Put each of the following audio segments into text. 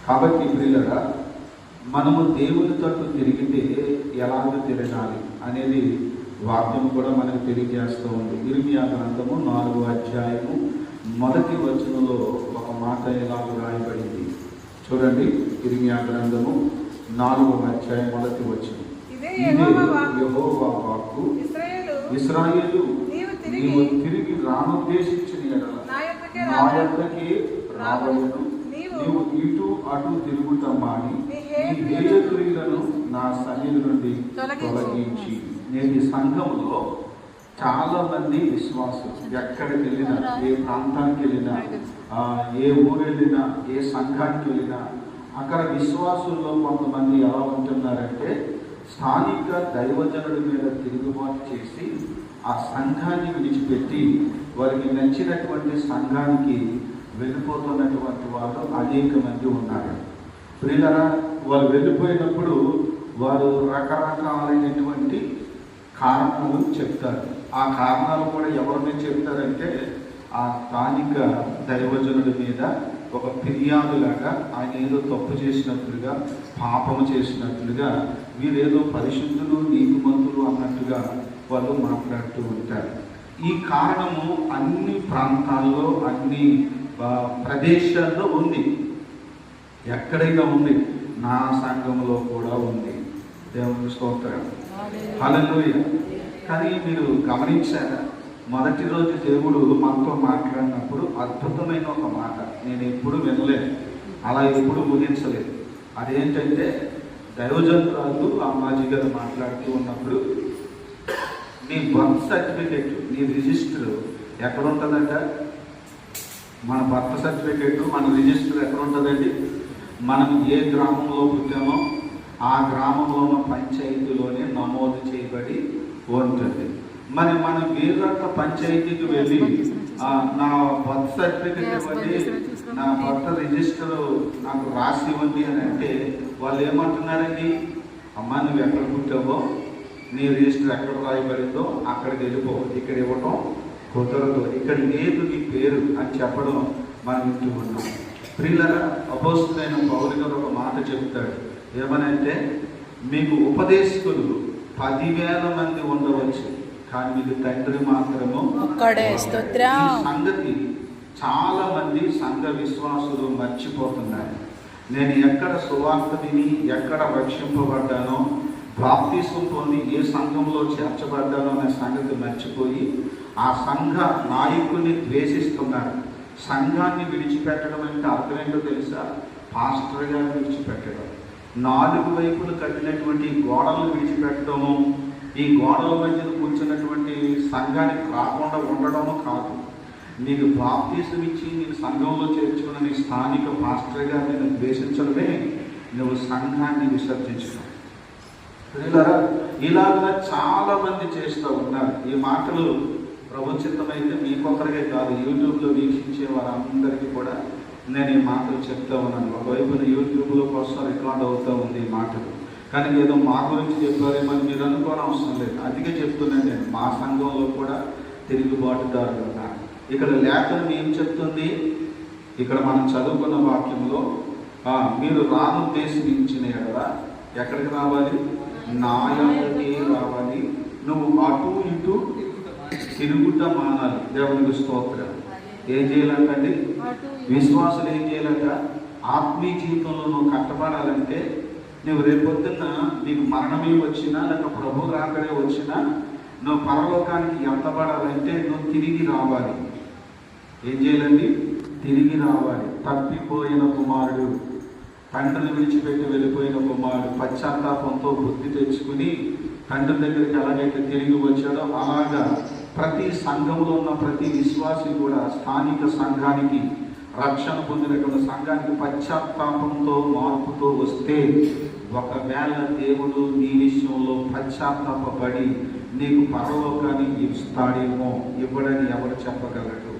కాబట్టి ప్రియులరా, మనము దేవుని తట్టు తిరిగితే ఎలాగ తిరగాలి అనేది వాక్యం కూడా మనకు తెలియజేస్తూ ఉంది. ఇర్మియా గ్రంథము 4వ అధ్యాయము 1వ వచనంలో ఒక మాట ఇలాగ రాయబడింది. చూడండి, ఇర్మియా గ్రంథము 4వ అధ్యాయం 1వ వచనం. ఇదే యెహోవా వాక్కు, ఇశ్రాయేలు నీవు తిరిగి రానుద్దేశించిన ఎడల నా యొద్దకే రావలెను. నీవు ఇటు అటు తిరుగుట మాని నీ హేయక్రియలను నా సన్నిధి నుండి తొలగించి. నేటి సంఘంలో చాలా మంది విశ్వాసులు ఎక్కడికి వెళ్ళినా, ఏ ప్రాంతానికి వెళ్ళినా, ఏ ఊరు వెళ్ళినా, ఏ సంఘానికి వెళ్ళినా, అక్కడ విశ్వాసుల్లో కొంతమంది ఎలా ఉంటున్నారంటే స్థానిక దైవజనుడి మీద తిరుగుబాటు చేసి ఆ సంఘాన్ని విడిచిపెట్టి వారికి నచ్చినటువంటి సంఘానికి వెళ్ళిపోతున్నటువంటి వాళ్ళు అనేక మంది ఉన్నారు. ప్రియులరా, వాళ్ళు వెళ్ళిపోయినప్పుడు వారు రకరకాలైనటువంటి కారణాలు చెప్తారు. ఆ కారణాలు కూడా ఎవరి మీద చెప్తారంటే ఆ స్థానిక దైవజనుడి మీద ఒక ఫిర్యాదులాగా, ఆయన ఏదో తప్పు చేసినట్లుగా, పాపము చేసినట్లుగా, వీరేదో పరిశుద్ధులు నీతిమంతులు అన్నట్టుగా వాళ్ళు మాట్లాడుతూ ఉంటారు. ఈ కారణము అన్ని ప్రాంతాల్లో, అన్ని ప్రదేశాల్లో ఉంది. ఎక్కడైనా ఉంది, నా సంఘంలో కూడా ఉంది. దేవుని స్తోత్రం, హల్లెలూయా. కానీ మీరు గమనించారా, మొదటి రోజు దేవుడు మనతో మాట్లాడినప్పుడు అద్భుతమైన ఒక మాట నేను ఎప్పుడు వినలేదు, అలా ఎప్పుడు ముగించలేదు. అదేంటంటే దైవజనురాలు అమ్మాజీ గారు మాట్లాడుతూ ఉన్నప్పుడు, నీ బర్త్ సర్టిఫికేట్, నీ రిజిస్టర్ ఎక్కడ ఉంటుందంట? మన బర్త్ సర్టిఫికేట్, మన రిజిస్టర్ ఎక్కడ ఉంటుందండి? మనం ఏ గ్రామంలో పుట్టామో ఆ గ్రామంలో ఉన్న పంచాయతీలోనే నమోదు చేయబడి ఉంటుంది. మరి మనం వేరొక పంచాయతీకి వెళ్ళి నా బర్త్ సర్టిఫికేట్ ఇవ్వండి, నా బర్త్ రిజిస్టర్ నాకు రాసి ఇవ్వండి అని అంటే వాళ్ళు ఏమంటున్నారండి? అమ్మ, నువ్వు ఎక్కడ పుట్టావో, నీ రిజిస్టర్ ఎక్కడ రాయబడిందో అక్కడికి వెళ్ళిపో, ఇక్కడ ఇవ్వటం కుదరదు, ఇక్కడ లేదు నీ పేరు అని చెప్పడం మనం వింటూ ఉన్నాం. ప్రియులరా, అపోస్తలుడైన పౌలు గారు ఒక మాట చెప్తాడు. ఏమనంటే, మీకు ఉపదేశకులు 10,000 మంది ఉండవచ్చు, కానీ మీకు తండ్రి మాత్రము ఒక్కడే. ఈ సంగతి చాలా మంది సంఘ విశ్వాసులు మర్చిపోతున్నారు. నేను ఎక్కడ సువార్త విని, ఎక్కడ రక్షింపబడ్డానో, బాప్తిసం పొంది ఏ సంఘంలో చేర్చబడ్డానో అనే సంగతి మర్చిపోయి ఆ సంఘ నాయకుడిని ద్వేషిస్తున్నారు. సంఘాన్ని విడిచిపెట్టడం అంటే అర్థం ఏంటో తెలుసా? పాస్టర్ గారిని విడిచిపెట్టడం, 4 వైపులు కట్టినటువంటి గోడలను విడిచిపెట్టడము, ఈ గోడల మధ్యన కూర్చున్నటువంటి సంఘానికి రాకుండా ఉండడము కాదు. నీకు బాప్తిసం ఇచ్చి నీకు సంఘంలో చేర్చుకున్న నీ స్థానిక పాస్టర్ గారిని ద్వేషించడమే నువ్వు సంఘాన్ని విసర్జించడం. ఇలాగా చాలా మంది చేస్తూ ఉన్నారు. ఈ మాటలు ప్రభుత్వమైతే మీకొక్కరికే కాదు, యూట్యూబ్లో వీక్షించే వారందరికీ కూడా నేను ఈ మాటలు చెప్తా ఉన్నాను. ఒకవైపున యూట్యూబ్లో కోసం రికార్డ్ అవుతూ ఉంది ఈ మాటలు, కానీ ఏదో మా గురించి చెప్పారేమని మీరు అనుకోవడం అవసరం లేదు. అందుకే చెప్తున్నాను నేను, మా సంఘంలో కూడా తిరుగుబాటుదారులు ఉన్నారు. ఇక్కడ లేఖనం ఏం చెప్తుంది? ఇక్కడ మనం చదువుకున్న వాక్యంలో మీరు రానుద్దేశించిన ఎడల ఎక్కడికి రావాలి? నా యొద్దకే రావాలి. నువ్వు అటు ఇటు తిరుగుట మానాలి. దేవునికి స్తోత్రం. ఏం చేయాలంటండి? విశ్వాసులు ఏం చేయాలంట? ఆత్మీయ జీవితంలో నువ్వు కట్టబడాలంటే, నువ్వు రేపొద్దున్న నీకు మరణమే వచ్చినా లేక ప్రభు రాకడే వచ్చినా నువ్వు పరలోకానికి ఎత్తబడాలంటే నువ్వు తిరిగి రావాలి. ఏం చేయాలండి? తిరిగి రావాలి. తప్పిపోయిన కుమారుడు, తండ్రిని విడిచిపెట్టి వెళ్ళిపోయిన కుమారుడు పశ్చాత్తాపంతో బుద్ధి తెచ్చుకుని తండ్రి దగ్గరికి ఎలాగైతే తిరిగి వచ్చాడో అలాగా ప్రతి సంఘంలో ఉన్న ప్రతి విశ్వాసి కూడా స్థానిక సంఘానికి, రక్షణ పొందినటువంటి సంఘానికి పశ్చాత్తాపంతో మార్పుతో వస్తే, ఒకవేళ దేవుడు నీ విషయంలో పశ్చాత్తాపడి నీకు పరలోకాన్ని ఇస్తాడేమో. ఇవ్వడని ఎవరు చెప్పగలరు?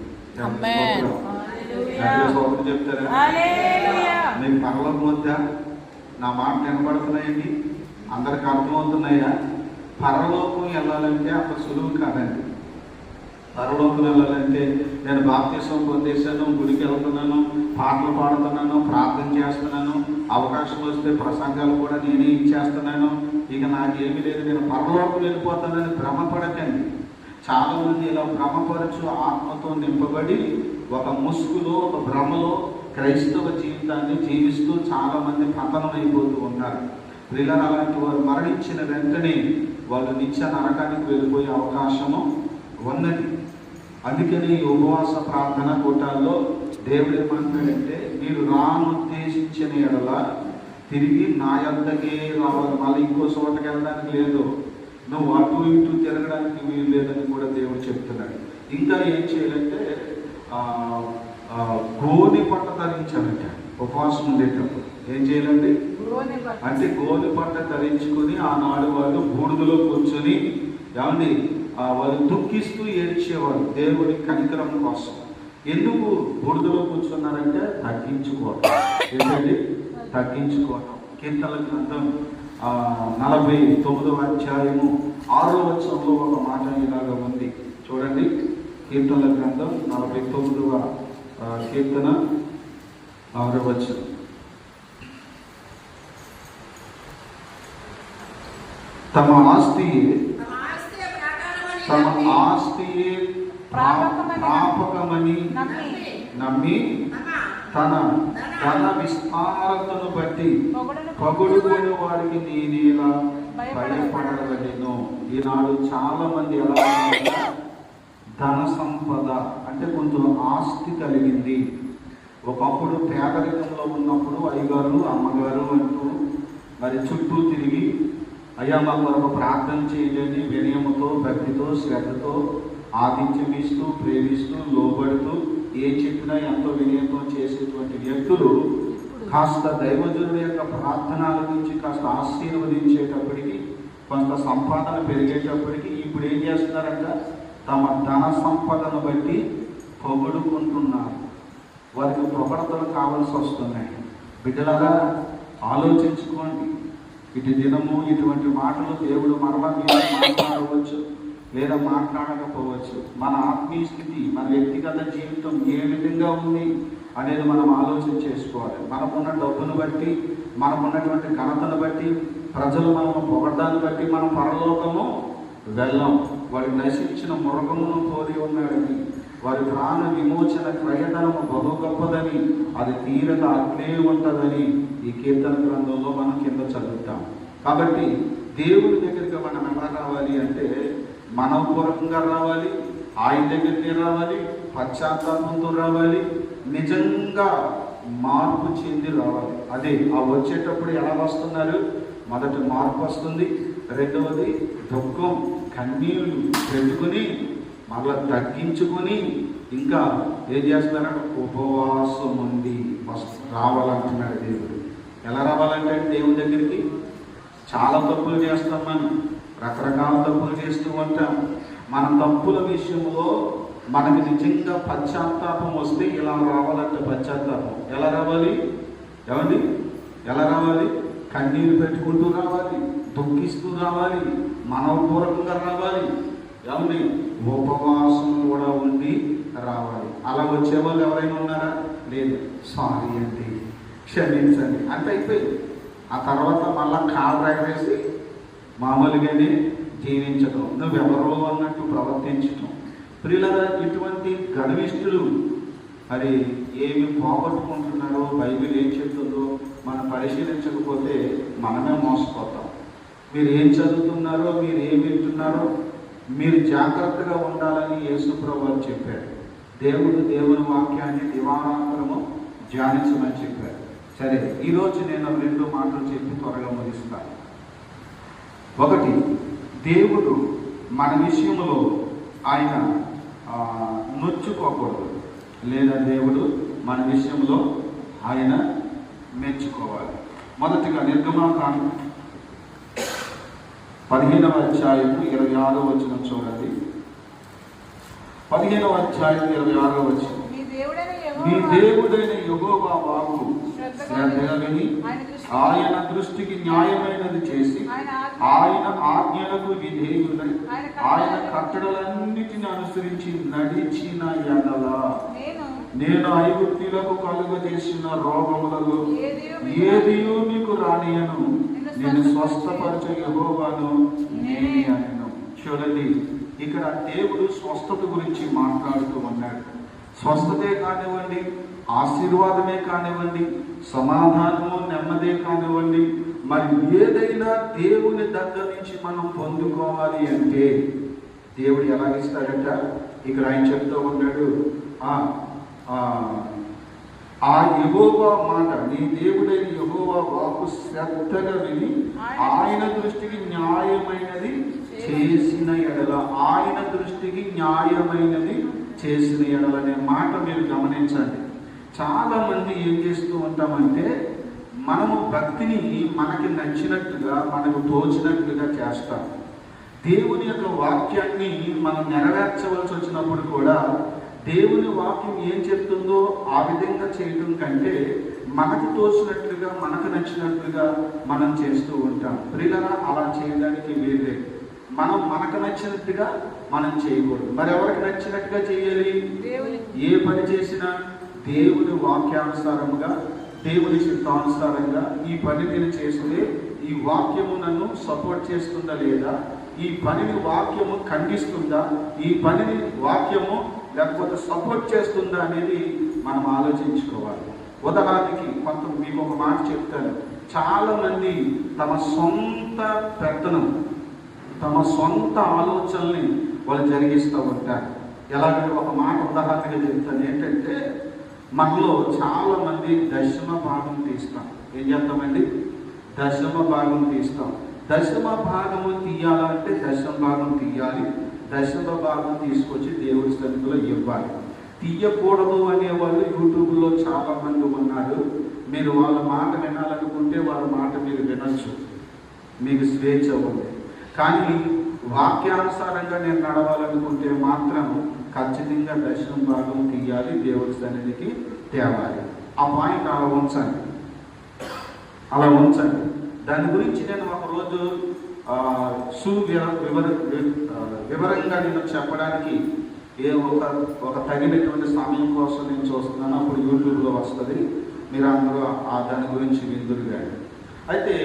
చెప్తారా? మీకు పరలోకం వద్దా? నా మాట వినబడుతున్నాయండి? అందరికి అర్థమవుతున్నాయా? పరలోకం వెళ్ళాలంటే అంత సులువు కాదండి. పరలోకం వెళ్ళాలంటే నేను బాప్తిసం పొందేశాను, గుడికి వెళ్తున్నాను, పాటలు పాడుతున్నాను, ప్రార్థన చేస్తున్నాను, అవకాశం వస్తే ప్రసంగాలు కూడా నేనే ఇచ్చేస్తున్నాను, ఇక నాకేమీ లేదు, నేను పరలోకం వెళ్ళిపోతానని భ్రమపడకండి. చాలా మంది ఇలా భ్రమపరచు ఆత్మతో నింపబడి ఒక ముసుగులో, ఒక భ్రమలో క్రైస్తవ జీవితాన్ని జీవిస్తూ చాలా మంది పతనం అయిపోతూ ఉన్నారు. ప్రియులారా, అలాంటి వారు మరణించిన వెంటనే వాళ్ళు నిత్య నరకానికి వెళ్ళిపోయే అవకాశము ఉన్నది. అందుకని ఈ ఉపవాస ప్రార్థన కూటాల్లో దేవుడు ఏమంటాడంటే, మీరు రానుద్దేశించిన ఎడల తిరిగి నా యొద్దకే రావాలి, మళ్ళీ ఇంకో చోటకి వెళ్ళడానికి లేదు, నువ్వు అటు ఇటు తిరగడానికి వీలు లేదని కూడా దేవుడు చెప్తున్నాడు. ఇంకా ఏం చేయాలంటే గోని పట్ట ధరించాలంట. ఉపవాసం ఉండేటప్పుడు ఏం చేయాలండి అంటే గోని పట్ట ధరించుకొని ఆనాడు వాళ్ళు బూడిదలో కూర్చొని ఏమండి వాళ్ళు దుఃఖిస్తూ ఏడ్చేవారు దేవుడి కనికరం కోసం. ఎందుకు బూడిదలో కూర్చున్నారంటే తగ్గించుకోవటం. ఏంటండి? తగ్గించుకోవటం. కీర్తనల గ్రంథం 49వ అధ్యాయము 6వ వచనంలో ఒక మాట ఇలాగా ఉంది చూడండి. కీర్తనల గ్రంథం 49వ కీర్తన 6వ వచనం. తమ ఆస్తియే ప్రాపకమని నమ్మి తన ధన విస్తారతను బట్టి పొగడుకునే వారికి నేనేలా భయపడవలెను. ఈనాడు చాలా మంది ఎలా ధన సంపద అంటే కొంచెం ఆస్తి కలిగింది. ఒకప్పుడు పేదరికంలో ఉన్నప్పుడు అయ్యగారు అమ్మగారు అంటూ మరి చుట్టూ తిరిగి అయ్యా మా కొరకు ప్రార్థన చేయలేని వినయముతో, భక్తితో, శ్రద్ధతో ఆతిథ్యం ఇస్తూ, ప్రేమిస్తూ, లోబడుతూ ఏ చెప్పినా ఎంతో వినయంతో చేసేటువంటి వ్యక్తులు కాస్త దైవజనుడి యొక్క ప్రార్థనల నుంచి కాస్త ఆశీర్వదించేటప్పటికి, కొంత సంపాదన పెరిగేటప్పటికి ఇప్పుడు ఏం చేస్తున్నారంట? తమ ధన సంపదను బట్టి పొగడుకుంటున్నారు. వారికి పొగడతలు కావాల్సి వస్తున్నాయి. బిడ్డలారా ఆలోచించుకోండి. ఇటు దినము ఇటువంటి మాటలు దేవుడు మరలా మీరు మాట్లాడవచ్చు లేదా మాట్లాడకపోవచ్చు. మన ఆత్మీయ స్థితి, మన వ్యక్తిగత జీవితం ఏ విధంగా ఉంది అనేది మనం ఆలోచన చేసుకోవాలి. మనకున్న డబ్బును బట్టి, మనకున్నటువంటి ఘనతను బట్టి, ప్రజలు మనము పొగడ్డాన్ని బట్టి మనం పరలోకము వెళ్ళం. వారి నశించిన మృగమును కోరి ఉన్నాడని, వారి ప్రాణ విమోచన క్రయధనము బహు గొప్పదని, అది తీరత అట్లే ఉంటుందని ఈ కీర్తన గ్రంథంలో మనం కింద చదువుతాం. కాబట్టి దేవుడి దగ్గరికి మనం ఎలా రావాలి అంటే మనపూర్వకంగా రావాలి, ఆయన దగ్గరికి రావాలి, పశ్చాత్తాపంతో రావాలి, నిజంగా మార్పు చెంది రావాలి. అదే ఆ వచ్చేటప్పుడు ఎలా వస్తున్నారు? మొదటి మార్పు వస్తుంది, రెండవది దుఃఖం, కన్నీళ్ళు పెట్టుకుని మళ్ళా తగ్గించుకొని ఇంకా ఏం చేస్తున్నారంటే ఉపవాసం ఉంది రావాలంటున్నాడు దేవుడు. ఎలా రావాలంటే దేవుడి దగ్గరికి చాలా తప్పులు చేస్తాం, మనం రకరకాల తప్పులు చేస్తూ ఉంటాం. మన తప్పుల విషయంలో మనకి నిజంగా పశ్చాత్తాపం వస్తే ఇలా రావాలంటే పశ్చాత్తాపం ఎలా రావాలి? ఏమండి? ఎలా రావాలి? కన్నీరు పెట్టుకుంటూ రావాలి, దుఃఖిస్తూ రావాలి, మనపూర్వకంగా రావాలి, ఏమండి? ఉపవాసం కూడా ఉండి రావాలి. అలా వచ్చేవాళ్ళు ఎవరైనా ఉన్నారా? లేదు. సారీ అండి, క్షమించండి అంటే అయిపోయింది. ఆ తర్వాత మళ్ళా కాలు ఎగరేసి మామూలుగానే జీవించడం, నువ్వెవరో అన్నట్టు ప్రవర్తించడం. ప్రియులారా, ఇటువంటి గర్విష్ఠులు మరి ఏమి పోగొట్టుకుంటున్నారో, బైబిల్ ఏం చెప్తుందో మనం పరిశీలించకపోతే మనమే మోసపోతాం. మీరు ఏం చదువుతున్నారో, మీరు ఏం వింటున్నారో మీరు జాగ్రత్తగా ఉండాలని యేసుప్రభువు వారు చెప్పారు. దేవుని వాక్యాన్ని దివారాంతరము ధ్యానించమని చెప్పారు. సరే, ఈరోజు నేను 2 మాటలు చెప్పి త్వరగా ముగిస్తాను. ఒకటి, దేవుడు మన విషయంలో ఆయన నొచ్చుకోకూడదు, లేదా దేవుడు మన విషయంలో ఆయన మెచ్చుకోవాలి. మొదటిగా నిర్గమకాండం 15వ అధ్యాయము 26వ వచనం చూడండి. 15వ అధ్యాయం 26వ వచనం. మీ దేవుడైన యెహోవా వాక్కు శ్రద్ధగా విని ఆయన దృష్టికి న్యాయమైనది చేసి ఆయన ఆజ్ఞలకు విధేయులై ఆయన కట్టడలన్నిటిని అనుసరించి నడిచిన ఎడల నేను ఐగుప్తీయులకు కలుగజేసిన రోగములలో ఏదియు మీకు రానియను, నేను స్వస్థపరచు యెహోవాను నేనే అనెను. చూడండి, ఇక్కడ దేవుడు స్వస్థత గురించి మాట్లాడుతూ ఉన్నాడు. స్వస్థతే కానివ్వండి, ఆశీర్వాదమే కానివ్వండి, సమాధానము నెమ్మదే కానివ్వండి, మరి ఏదైనా దేవుని దగ్గర నుంచి మనం పొందుకోవాలి అంటే దేవుడు ఎలాగిస్తాడట? ఇక్కడ ఆయన చెప్తూ ఉన్నాడు, ఆ యెహోవా మాట, నీ దేవుడైన యెహోవా వాక్కు శ్రద్ధగా విని ఆయన దృష్టికి న్యాయమైనది చేసిన ఎడల, ఆయన దృష్టికి న్యాయమైనది చేసిన ఎడల అనే మాట మీరు గమనించండి. చాలా మంది ఏం చేస్తూ ఉంటామంటే, మనము భక్తిని మనకి నచ్చినట్టుగా, మనకు తోచినట్టుగా చేస్తాం. దేవుని యొక్క వాక్యాన్ని మనం నెరవేర్చవలసి వచ్చినప్పుడు కూడా దేవుని వాక్యం ఏం చెప్తుందో ఆ విధంగా చేయడం కంటే మనకు తోచినట్లుగా, మనకు నచ్చినట్లుగా మనం చేస్తూ ఉంటాం. ప్రియులారా, అలా చేయడానికి వీలే. మనం మనకు నచ్చినట్టుగా మనం చేయకూడదు. మరి ఎవరికి నచ్చినట్టుగా చేయాలి? ఏ పని చేసినా దేవుని వాక్యానుసారంగా, దేవుని చిత్తానుసారంగా ఈ పని నేను చేస్తే ఈ వాక్యము నన్ను సపోర్ట్ చేస్తుందా లేదా, ఈ పనిని వాక్యము ఖండిస్తుందా, ఈ పనిని వాక్యము లేకపోతే సపోర్ట్ చేస్తుందా అనేది మనం ఆలోచించుకోవాలి. ఉదాహరణకి మీకు ఒక మాట చెప్తాను. చాలా మంది తమ సొంత పెత్తనం, తమ సొంత ఆలోచనల్ని వాళ్ళు జరిగిస్తూ ఉంటారు. ఎలాగంటే ఒక మాట ఉదాహరణగా చెప్తాను. ఏంటంటే, మనలో చాలా మంది దశమ భాగం తీస్తాం. ఏం చేస్తామండి? దశమ భాగం తీస్తాం. దశమ భాగము తీయాలంటే దశమ భాగం తీయాలి. దశమ భాగం తీసుకొచ్చి దేవుడి సన్నిధిలో ఇవ్వాలి. తీయకూడదు అనేవాళ్ళు యూట్యూబ్లో చాలా మంది ఉన్నారు. మీరు వాళ్ళ మాట వినాలనుకుంటే వాళ్ళ మాట మీరు వినొచ్చు, మీకు స్వేచ్ఛ ఉంది. కానీ వాక్యానుసారంగా నేను నడవాలనుకుంటే మాత్రం ఖచ్చితంగా దశమ భాగం తీయాలి, దేవుడి సన్నిధికి తేవాలి. ఆ పాయింట్ అలా ఉంచండి. దాని గురించి నేను ఒకరోజు వివరంగా నేను చెప్పడానికి ఒక తగినటువంటి సమయం కోసం నేను చూస్తున్నాను. అప్పుడు యూట్యూబ్లో వస్తుంది, మీరు అందరూ దాని గురించి విందురుగా. అయితే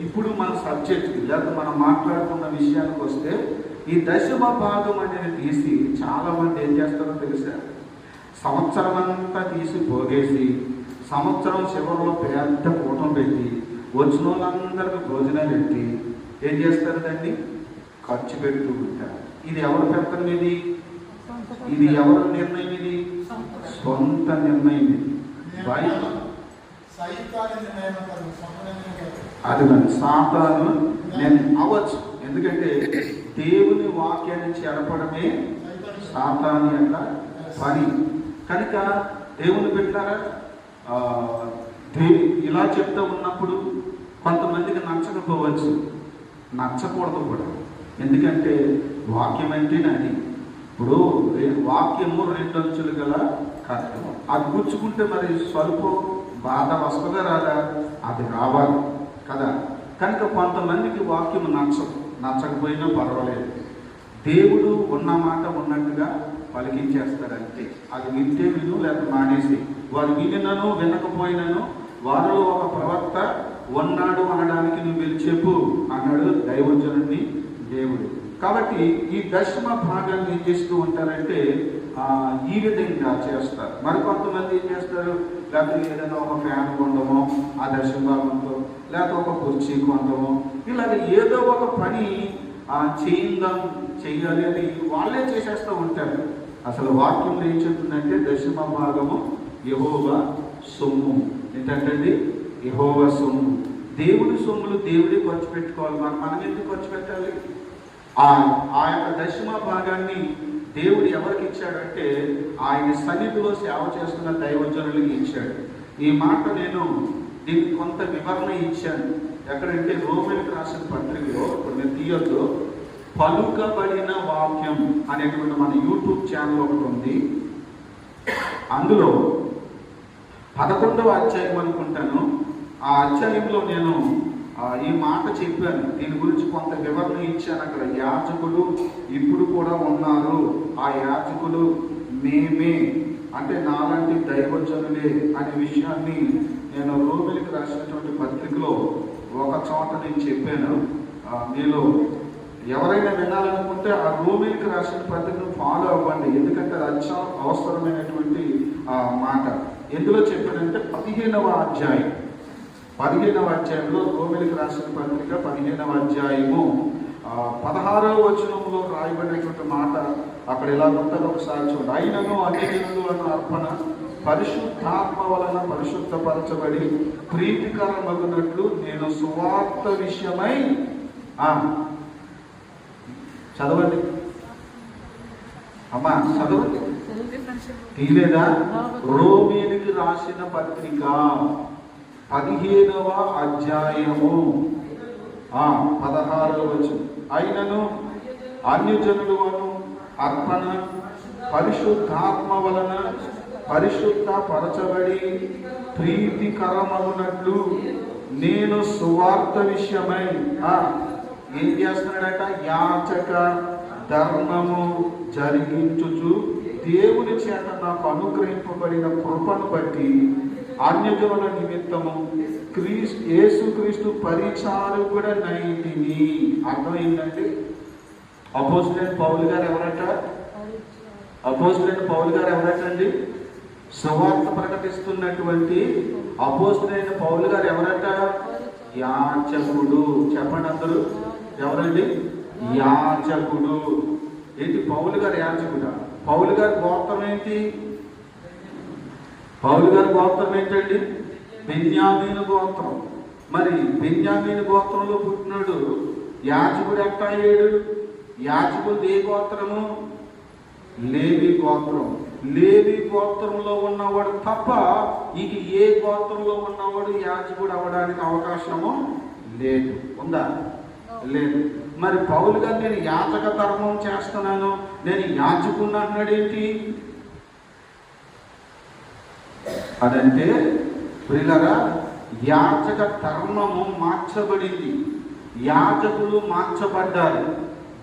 ఇప్పుడు మన సబ్జెక్ట్ లేదా మనం మాట్లాడుతున్న విషయానికి వస్తే, ఈ దశమ భాగం అనేది తీసి చాలామంది ఏం చేస్తారో తెలుసా? సంవత్సరం అంతా తీసి పోగేసి సంవత్సరం చివరిలో పెద్ద కూటం పెట్టి వచ్చిన వాళ్ళందరికీ భోజనాలు పెట్టి ఏం చేస్తారు? దాన్ని ఖర్చు పెడుతూ ఉంటారు. ఇది ఎవరు పెడతారు? ఇది ఎవరి నిర్ణయం? ఇది సొంత నిర్ణయం. ఇది అది మన సాతాను నేను అవ్వచ్చు. ఎందుకంటే దేవుని వాక్యాన్ని చెరపడమే సాతాను యొక్క పని. కనుక దేవుని పెట్టారా ఇలా చెప్తూ ఉన్నప్పుడు కొంతమందికి నచ్చకపోవచ్చు, నచ్చకూడదు కూడా. ఎందుకంటే వాక్యం అంటే అది. ఇప్పుడు వాక్యము 2 అంచులు గల కథ. అది గుచ్చుకుంటే మరి స్వల్పం బాధ వస్తుందా రాదా? అది రావాలి కదా. కనుక కొంతమందికి వాక్యము నచ్చకపోయినా పర్వాలేదు. దేవుడు ఉన్న మాట ఉన్నట్టుగా పలికించేస్తాడంతే. అది వింటే విను, లేకపోతే మానేసి. వారు వినను వినకపోయినను వారిలో ఒక ప్రవక్త ఉన్నాడు అనడానికి నువ్వు వెళ్ళి చెప్పు అన్నాడు దైవజనుడిని దేవుడు. కాబట్టి ఈ దశమ భాగాన్ని ఏం చేస్తూ ఉంటారంటే ఈ విధంగా చేస్తారు. మరికొంతమంది ఏం చేస్తారు? లేకపోతే ఏదైనా ఒక ఫ్యాన్ కొండమో ఆ దశమ భాగంతో, లేకపోతే ఒక కుర్చీ కొండమో, ఇలాగ ఏదో ఒక పని చెయ్యాలి అని వాళ్ళే చేసేస్తూ ఉంటారు. అసలు వాక్యంలో ఏం చెప్తుందంటే దశమ భాగము యెహోవా సొమ్ము. ఏంటంటే యెహోవా సొమ్ము. దేవుడి సొమ్ములు దేవుడే ఖర్చు పెట్టుకోవాలి. మనం ఎందుకు ఖర్చు పెట్టాలి? ఆ యొక్క దశమ భాగాన్ని దేవుడు ఎవరికి ఇచ్చాడంటే ఆయన సన్నిధిలో సేవ చేస్తున్న దైవజనులకి ఇచ్చాడు. ఈ మాట నేను దీనికి కొంత వివరణ ఇచ్చాను. ఎక్కడంటే రోమిలకు రాసిన పత్రికలో, ఇప్పుడు నేను తీయొద్దు, పలుకబడిన వాక్యం అనేటువంటి మన యూట్యూబ్ ఛానల్ ఒకటి ఉంది. అందులో 11వ అధ్యాయం అనుకుంటాను. ఆ అధ్యాయంలో నేను ఈ మాట చెప్పాను. దీని గురించి కొంత వివరణ ఇచ్చాను. అక్కడ యాజకులు ఇప్పుడు కూడా ఉన్నారు. ఆ యాజకులు మేమే అంటే నాలాంటి దైవజనులే అనే విషయాన్ని నేను రోమిలికి రాసినటువంటి పత్రికలో ఒక చోట నేను చెప్పాను. మీలో ఎవరైనా వినాలనుకుంటే ఆ రోమిలికి రాసిన పత్రికను ఫాలో అవ్వండి, ఎందుకంటే అది అత్యంత అవసరమైనటువంటి మాట. ఎందులో చెప్పానంటే 15వ అధ్యాయంలో రోమిలికి రాసిన పత్రిక 15వ అధ్యాయము 16వ వచనంలో రాయబడినటువంటి మాట అక్కడ ఎలా ఉంటుందో ఒకసారి చూడండి. అయినను అన్యజనులు అన్న అర్పణ పరిశుద్ధాత్మ వలన పరిశుద్ధపరచబడి ప్రీతికరమగునట్లు నేను సువార్త విషయమై చదవండి అమ్మా, చదవండి తీలేదా? రోమిలికి రాసిన పత్రిక 15వ అధ్యాయము 16వ వచనం. అయినను అన్యజనులు అర్పణ పరిశుద్ధాత్మ వలన పరిశుద్ధపరచబడి ప్రీతికరమగునట్లు నేను సువార్త విషయమై ఏం చేస్తున్నాడట? యాచక ధర్మము జరిగించుచు దేవుని చేత నాకు అనుగ్రహింపబడిన కృపను బట్టి అన్యజనుల నిమిత్తము యేసుక్రీస్తు పరిచారకుడనైతిని. అర్థమైందండి? అపోజిట్ పౌలు గారు ఎవరటండి? సువార్త ప్రకటిస్తున్నటువంటి అపోజిట్ పౌలు గారు ఎవరట? యాచకుడు. చెప్పండి అందరూ, ఎవరండి? యాచకుడు. ఏంటి పౌలు గారు యాచకుడా? పౌలు గారి గోత్రం ఏంటి? పౌలు గారి గోత్రం ఏంటండి? బెన్యామీను గోత్రం. మరి బెన్యామీను గోత్రంలో పుట్టినాడు. యాజకుడు ఎట్లా అయ్యాడు? యాజకుడు ఏ గోత్రము? లేవి గోత్రం. లేవి గోత్రంలో ఉన్నవాడు తప్ప ఇక ఏ గోత్రంలో ఉన్నవాడు యాజకుడు అవ్వడానికి అవకాశము లేదు. ఉందా? లేదు. మరి పౌలు గారు నేను యాజక ధర్మం చేస్తున్నాను, నేను యాజకుడిని అన్నాడేంటి? అదంటే ప్రియులారా, యాజక ధర్మము మార్చబడింది, యాజకులు మార్చబడ్డారు.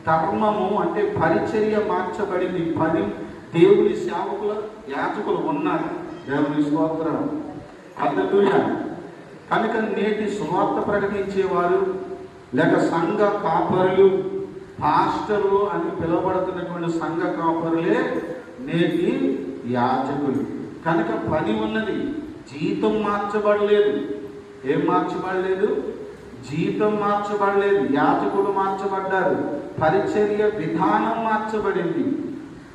ధర్మము అంటే పరిచర్య మార్చబడింది. దేవుని సేవకులు యాజకులు ఉన్నారు. దేవుని స్తోత్రం, హల్లెలూయా. కనుక నేటి సువార్త ప్రకటించేవారు లేక సంఘ కాపరులు, పాస్టర్లు అని పిలువబడుతున్నటువంటి సంఘ కాపరులే నేటి యాజకులు. కనుక పని ఉన్నది, జీతం మార్చబడలేదు. ఏం మార్చబడలేదు? జీతం మార్చబడలేదు. యాజకుడు మార్చబడ్డారు, పరిచర్య విధానం మార్చబడింది,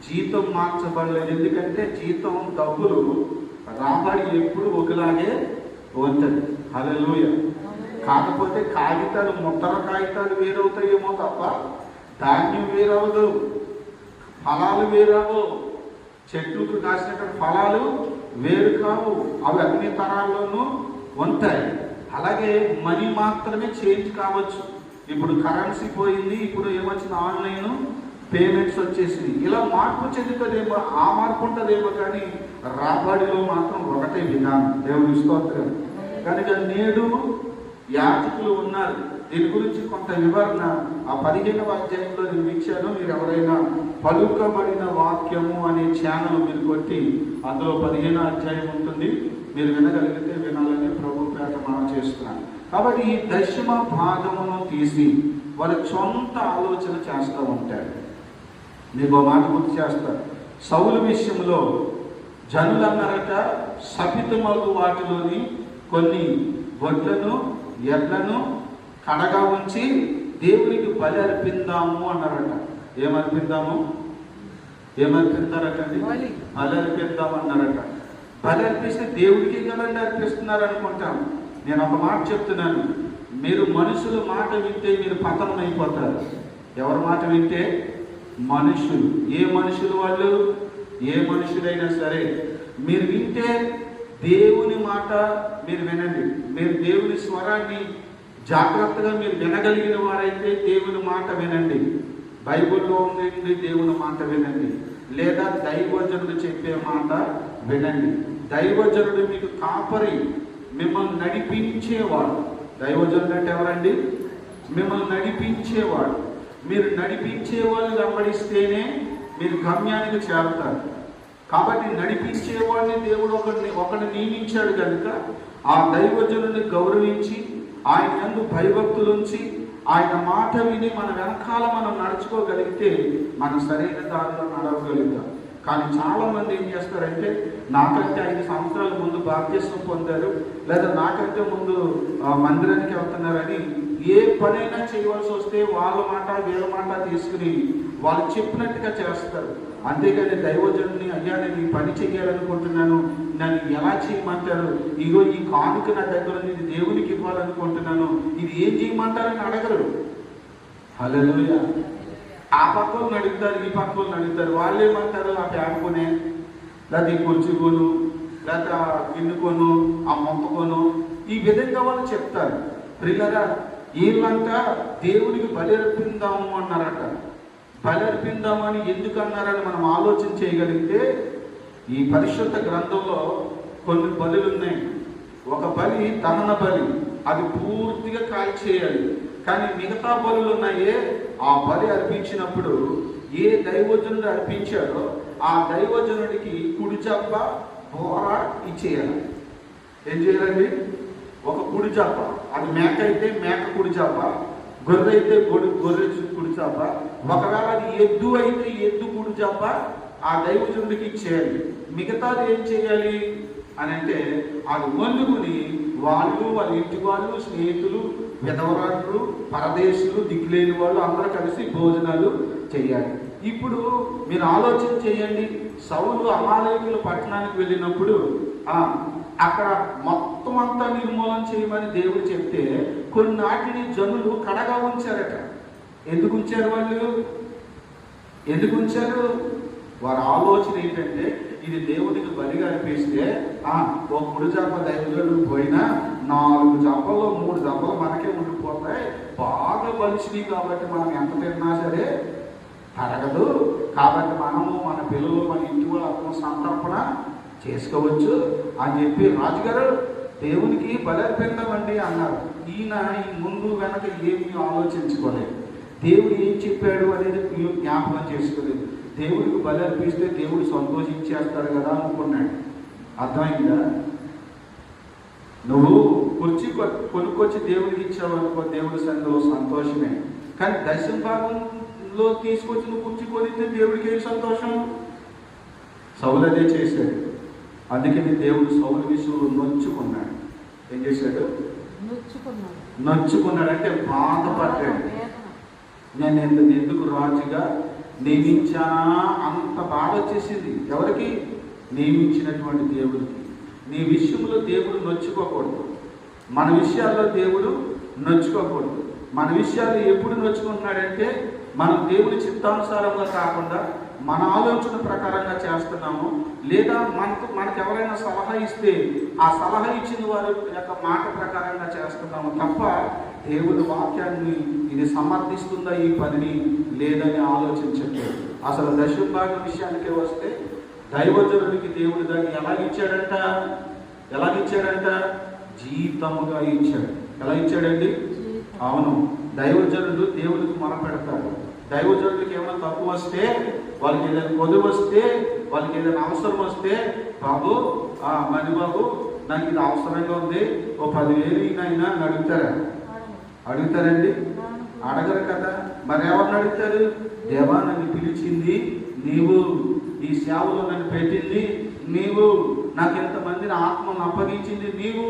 జీతం మార్చబడలేదు. ఎందుకంటే జీతం డబ్బులు రాబడి ఎప్పుడు ఒకలాగే ఉంటుంది. హల్లెలూయా. కాకపోతే కాగితాలు, ముద్ర కాగితాలు వేరవుతాయేమో తప్ప ధాన్యం వేరవదు, ఫలాలు వేరవు, చెట్లకు కాసినటువంటి ఫలాలు వేరు కావు. అవి అన్ని తరాల్లోనూ ఉంటాయి. అలాగే మనీ మాత్రమే చేంజ్ కావచ్చు. ఇప్పుడు కరెన్సీ పోయింది, ఇప్పుడు ఏమొచ్చింది? ఆన్లైన్ పేమెంట్స్ వచ్చేసింది. ఇలా మార్పు చెందుతుందేమో, ఆ మార్పు ఉంటుందేమో, కానీ రాబడిలో మాత్రం ఒకటే విధానం. దేవుని స్తోత్రం. కనుక నేడు యాజకులు ఉన్నారు. దీని గురించి కొంత వివరణ ఆ 15వ అధ్యాయంలో నేను ఇచ్చాను. మీరు ఎవరైనా పలుకబడిన వాక్యము అనే ఛానల్ మీరు కొట్టి అందులో 15వ అధ్యాయం ఉంటుంది, మీరు వినగలిగితే వినాలని ప్రభు పేట మనం చేస్తున్నాను. కాబట్టి ఈ దశమ భాగమును తీసి వాళ్ళ సొంత ఆలోచన చేస్తూ ఉంటారు. మీకు మాట గుర్తు చేస్తారు. సౌలు విషయంలో జనులు అన్నారట, శపితమగు వాటిలోని కొన్ని గొడ్లను ఎడ్లను కడగా ఉంచి దేవునికి బలి అర్పిందాము అన్నారట. ఏమర్పిస్తారటండి? బలి అర్పిద్దాం అన్నారట. బలి అర్పిస్తే దేవుడికి కదండి అర్పిస్తున్నారు అనుకుంటాం. నేను ఒక మాట చెప్తున్నాను, మీరు మనుషుల మాట వింటే మీరు పతనం అయిపోతారు. ఎవరి మాట వింటే? మనుషులు. ఏ మనుషులు వాళ్ళు? ఏ మనుషులైనా సరే మీరు వింటే దేవుని మాట మీరు వినండి. మీరు దేవుని స్వరాన్ని జాగ్రత్తగా మీరు వినగలిగిన వారైతే దేవుని మాట వినండి. బైబిల్లో ఉండి దేవుని మాట వినండి, లేదా దైవజనుడు చెప్పే మాట వినండి. దైవజనుడు మీకు కాపరి, మిమ్మల్ని నడిపించేవాడు. దైవజనుడు అంటే ఎవరండి? మిమ్మల్ని నడిపించేవాడు. మీరు నడిపించే వాళ్ళు వెంబడిస్తేనే మీరు గమ్యానికి చేరుతారు. కాబట్టి నడిపించేవాడిని దేవుడు ఒకరిని నియమించాడు కనుక ఆ దైవజనుని గౌరవించి ఆయన యందు భయభక్తులుంచి ఆయన మాట విని మన వెనకాల మనం నడుచుకోగలిగితే మనం సరైన దారిలో నడవగలుగుతాం. కానీ చాలా మంది ఏం చేస్తారంటే, నాకంటే 5 సంవత్సరాల ముందు బాప్తిస్మం పొందారు, లేదా నాకంటే ముందు మందిరానికి వెళ్తున్నారని ఏ పనైనా చేయవలసి వస్తే వాళ్ళ మాట వీళ్ళ మాట తీసుకుని వాళ్ళు చెప్పినట్టుగా చేస్తారు. అంతేకాని దైవజనుని, అయ్యా నేను ఈ పని చేయాలనుకుంటున్నాను, నన్ను ఎలా చేయమంటారు, ఇగో ఈ కానుక నా దగ్గర ఉంది, ఇది దేవునికి ఇవ్వాలనుకుంటున్నాను, ఇది ఏం చేయమంటారని అడగరు. హల్లెలూయా. ఆ పక్కలను అడుగుతారు, ఈ పక్కలను అడుగుతారు. వాళ్ళు ఏమంటారు, ఆ ప్యాడ్ కొనే, లేదా ఈ కుర్చీ కొను, లేదా గిన్నె కొను, ఆ మొక్క కొను, ఈ విధంగా వాళ్ళు చెప్తారు. ప్రియులారా, వీళ్ళంట దేవునికి బలి అర్పిందాము అన్నారట. బలి అర్పిందామని ఎందుకు అన్నారని మనం ఆలోచన చేయగలిగితే, ఈ పరిశుద్ధ గ్రంథంలో కొన్ని బలులు ఉన్నాయి. ఒక బలి దహన బలి, అది పూర్తిగా కాల్చేయాలి. కానీ మిగతా బలులు ఉన్నాయే, ఆ బలి అర్పించినప్పుడు ఏ దైవజనుడు అర్పించాడో ఆ దైవజనుడికి కుడి జబ్బ బోర ఇచ్చేయాలి. ఏం చేయాలండి? ఒక కుడి జబ్బ, అది మేక అయితే మేక కుడి జబ్బ, గొర్రె అయితే గొర్రె కుడి జబ్బ, ఒకవేళ అది ఎద్దు అయితే ఎద్దు కుడి జబ్బ ఆ దైవజనుడికి ఇచ్చేయాలి. మిగతాది ఏం చేయాలి అని అంటే, అది వండుకుని వాళ్ళు, వాళ్ళ ఇంటి వాళ్ళు, స్నేహితులు, విధవరాళ్ళు, పరదేశులు, దిక్కులేని వాళ్ళు అందరూ కలిసి భోజనాలు చేయాలి. ఇప్పుడు మీరు ఆలోచన చేయండి, సౌలు అమాలేకుల పట్టణానికి వెళ్ళినప్పుడు అక్కడ మొత్తం అంతా నిర్మూలన చేయమని దేవుడు చెప్తే కొన్నాటిని జనులు కడగా ఉంచారట. ఎందుకు ఉంచారు వాళ్ళు? ఎందుకు ఉంచారు? వారి ఆలోచన ఏంటంటే, ఇది దేవుడికి బలిగా అనిపిస్తే ఒక 3 జబ్బ దైవజనుడు పోయినా 4 జబ్బలు 3 జబ్బలు మనకే ఉండిపోతాయి, బాగా బలిసినాయి కాబట్టి మనం ఎంత తిన్నా సరే తరగదు, కాబట్టి మనము మన పిల్లలు మన ఇంటి వాళ్ళ సంతర్పణ చేసుకోవచ్చు అని చెప్పి రాజుగారు దేవునికి బలి అర్పిద్దామండి అన్నారు. ఈయన ఈ ముందు వెనక ఏమీ ఆలోచించుకోలేదు, దేవుడు ఏం చెప్పాడు అనేది జ్ఞాపకం చేసుకోలేదు. దేవుడికి బలి అర్పిస్తే దేవుడు సంతోషించేస్తాడు కదా అనుకున్నాడు. అర్థమైందా? నువ్వు కుర్చీ కొనుక్కొచ్చి దేవుడికి ఇచ్చావనుకో, దేవుడి సంఘంలో సంతోషమే. కానీ దశమ భాగంలో తీసుకొచ్చి నువ్వు కుర్చీ కొనిస్తే దేవుడికి ఏం సంతోషం? సౌలు అదే చేశాడు. అందుకని దేవుడు సౌలు విషయంలో నొచ్చుకున్నాడు. ఏం చేశాడు? నొచ్చుకున్నాడు అంటే బాధపడ్డాడు. నేను ఎందుకు రాజుగా నియమించానా అంత బాధ వచ్చేసింది. ఎవరికి? నియమించినటువంటి దేవుడికి. నీ విషయంలో దేవుడు నొచ్చుకోకూడదు, మన విషయాల్లో దేవుడు నొచ్చుకోకూడదు. మన విషయాల్లో ఎప్పుడు నొచ్చుకుంటున్నాడంటే, మనం దేవుడి చిత్తానుసారంగా కాకుండా మన ఆలోచన ప్రకారంగా చేస్తున్నాము, లేదా మనకు ఎవరైనా సలహా ఇస్తే ఆ సలహా ఇచ్చిన వారి యొక్క మాట ప్రకారంగా చేస్తున్నాము తప్ప దేవుడి వాక్యాన్ని ఇది సమర్థిస్తుందా ఈ పనిని లేదని ఆలోచించట్లేదు. అసలు దశమ భాగం విషయానికే వస్తే, దైవజనుడికి దేవుడు దాన్ని ఎలాగిచ్చాడంట? జీతముగా ఇచ్చాడు. ఎలా ఇచ్చాడండి? అవును, దైవజనుడు దేవుడికి మొరపెడతాడు. దైవజనుడికి ఏమైనా తప్పు వస్తే, వాళ్ళకి ఏదైనా కొదువు వస్తే, వాళ్ళకి ఏదైనా అవసరం వస్తే, బాబు మణిబాబు నాకు ఇది అవసరంగా ఉంది, ఓ 10,000 అయినా అడుగుతారండి? అడగరు కదా. మరి ఎవరిని అడుగుతారు? దేవా నన్ను పిలిచింది నీవు, ఈ సేవలో నన్ను పెట్టింది నీవు, నాకు ఎంతమందిని ఆత్మను అప్పగించింది నీవు,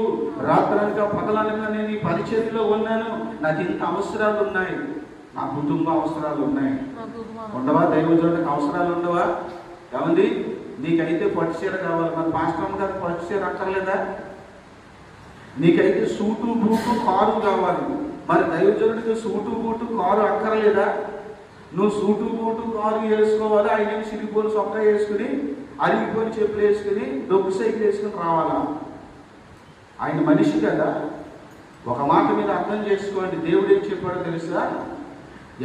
రాత్రనక పగలనగా నేను ఈ పరిచర్యలో ఉన్నాను, నాకు ఇంత అవసరాలు ఉన్నాయి, నా కుటుంబ అవసరాలు ఉన్నాయి. ఉండవా? దైవజనుడికి అవసరాలు ఉండవా? ఏమంది? నీకైతే పట్టుచీర కావాలి, మరి పాస్టర్ గారికి పట్టుచీర అక్కర్లేదా? నీకైతే సూటు బూటు కారు కావాలి, మరి దైవజనుడికి సూటు బూటు కారు అక్కర్లేదా? నువ్వు సూటు బూటు కారు వేసుకోవాలి, ఆయన సిరిపోని సొక్క వేసుకుని, అరిగిపోని చెప్పులు వేసుకుని, డొక్కు సైకిల్ వేసుకుని రావాలా? ఆయన మనిషి కదా. ఒక మాట మీద అర్థం చేసుకోండి, దేవుడు ఏం చెప్పాడో తెలుసా?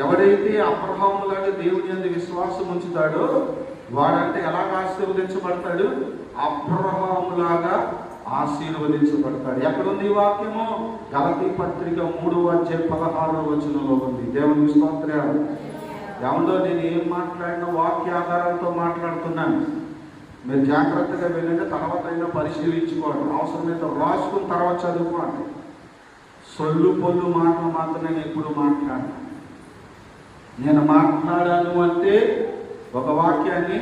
ఎవడైతే అబ్రహాములాగా దేవుని యందు విశ్వాసం ఉంచుతాడో వాడంటే ఎలాగ ఆశీర్వదించబడతాడు? అబ్రహాములాగా ఆశీర్వదించబడతాడు. ఎక్కడుంది ఈ వాక్యము? గలతీ పత్రిక 3:16 ఉంది. దేవుని స్తోత్రం. ఏమందో నేను ఏం మాట్లాడినా వాక్య ఆధారంతో మాట్లాడుతున్నాను. మీరు జాగ్రత్తగా వెళ్ళండి, తర్వాత అయినా పరిశీలించుకోండి, అవసరమైతే రాసుకుని తర్వాత చదువుకోండి. సొల్లు పొల్లు మాటలు మాత్రం నేను ఎప్పుడు మాట్లాడాను. నేను మాట్లాడాను అంటే ఒక వాక్యాన్ని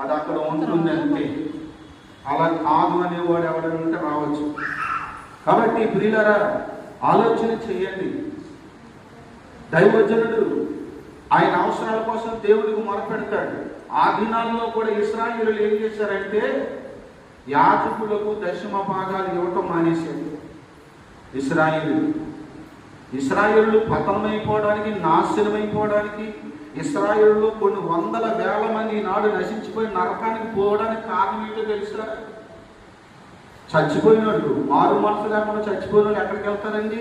అది అక్కడ ఉంటుంది అంతే. అలా కాదు అనేవాడు ఎవడంటే రావచ్చు. కాబట్టి ప్రియులారా, ఆలోచన చేయండి. దైవజనుడు ఆయన అవసరాల కోసం దేవుడికి మొరపెడతాడు. ఆ దినాల్లో కూడా ఇశ్రాయేలులు ఏం చేశారంటే యాజకులకు దశమ భాగాలు ఇవ్వటం మానేశారు. ఇశ్రాయేలులు పతనమైపోవడానికి, నాశనమైపోవడానికి, ఇశ్రాయేలులో కొన్ని వందల వేల మంది నాడు నశించిపోయి నరకానికి పోవడానికి కారణం ఏంటో తెలుసా? చచ్చిపోయినట్టు, మారు మనసు లేకుండా చచ్చిపోయిన వాళ్ళు ఎక్కడికి వెళ్తారండి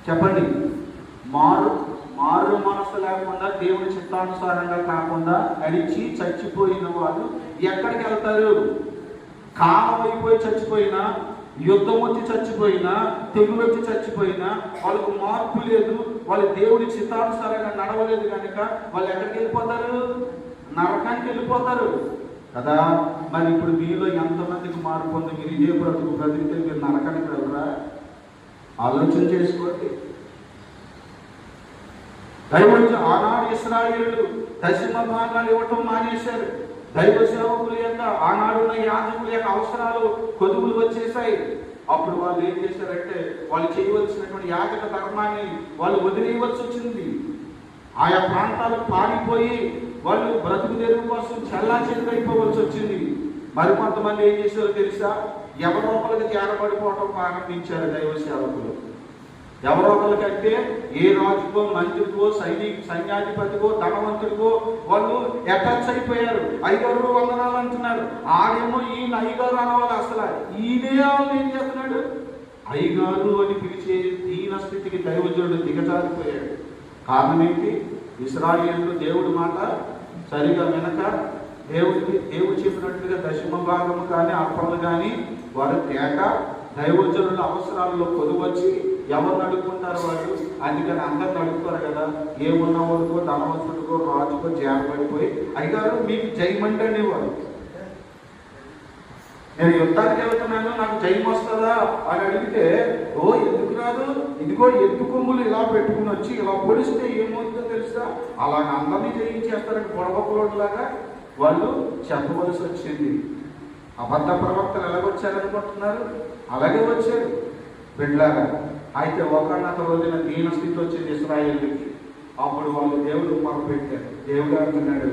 చెప్పండి? మారు మనసు లేకుండా దేవుని చిత్తానుసారంగా కాకుండా నడిచి చచ్చిపోయిన వాళ్ళు ఎక్కడికి వెళ్తారు? కాలం అయిపోయి చచ్చిపోయినా, యుద్ధం వచ్చి చచ్చిపోయినా, తెగులు వచ్చి చచ్చిపోయినా, వాళ్ళకు మార్పు లేదు, వాళ్ళు దేవుని చిత్తానుసారంగా నడవలేదు కనుక వాళ్ళు ఎక్కడికి వెళ్ళిపోతారు? నరకానికి వెళ్ళిపోతారు కదా. మరి ఇప్పుడు మీలో ఎంతమందికి మార్పు ఉంది? మీరు ఇదే బ్రతికితే మీరు నరకానికి వెళ్ళరా? ఆలోచన చేసుకోండి. ఆనాడు ఇశ్రాయేలులు దశమ భాగాలు ఇవ్వటం మానేశారు. దైవ సేవకుల యొక్క, ఆనాడున్న యాజకుల యొక్క అవసరాలు కొదువులు వచ్చేసాయి. అప్పుడు వాళ్ళు ఏం చేశారంటే వాళ్ళు చేయవలసినటువంటి యాజక ధర్మాన్ని వాళ్ళు వదిలేయవలసి వచ్చింది. ఆయా ప్రాంతాలకు పారిపోయి వాళ్ళు బ్రతుకు తెరువు కోసం చల్లా చెరుగైపోవలసి వచ్చింది. మరి కొంతమంది ఏం చేశారో తెలుసా? ఎవరో ఒకరికి చేరబడిపోవటం ప్రారంభించారు దైవ సేవకులు. ఎవరో ఒకరికంటే ఏ రాజుకో, మంత్రికో, సైన్యాధిపతికో, ధనవంతుడికో వాళ్ళు అటాచ్ అయిపోయారు. అయ్యగారు వందనాలు అంటున్నారు. ఆడేమో ఈయన అయ్యగారు అనవాలి. అసలు ఈయనే వాళ్ళు ఏం చేస్తున్నాడు? అయ్యగారు అని పిలిచే దీన స్థితికి దైవజనుడు దిగజారిపోయాడు. కారణం ఏంటి? ఇశ్రాయేలులు దేవుడి మాట సరిగా వినక, దేవుడు చెప్పినట్లుగా దశమ భాగము కానీ అర్పణలు కానీ వారు తేక, దైవజనుల అవసరాల్లో కొదువచ్చి ఎవరు నడుపుకుంటారు వాళ్ళు? అందుకని అందరు నడుపుతారు కదా. ఏమున్న వాళ్ళకో, ధనవంతుడికో, రాజుకో చేరబడిపోయి అయ్యగారు మీకు జయమండి అనేవారు. నేను యుద్ధానికి వెళ్తున్నాను, నాకు జయం వస్తుందా అని అడిగితే, ఓ ఎందుకు రాదు, ఇదిగో ఎత్తు కొమ్ములు ఇలా పెట్టుకుని వచ్చి ఇలా పొడిస్తే ఏమవుతుందో తెలుసా? అలాగ అందరినీ జయించేస్తారని గొడవకులాగా వాళ్ళు చెప్పవలసి వచ్చింది. అబద్ధ ప్రవక్తలు ఎలాగొచ్చారనుకుంటున్నారు? అలాగే వచ్చారు బిడ్డలాగా. అయితే ఒకనొక రోజున దీన స్థితి వచ్చింది ఇశ్రాయేలుకి. అప్పుడు వాళ్ళు దేవుడు మొరపెట్టారు. దేవుడు అంటున్నాడు,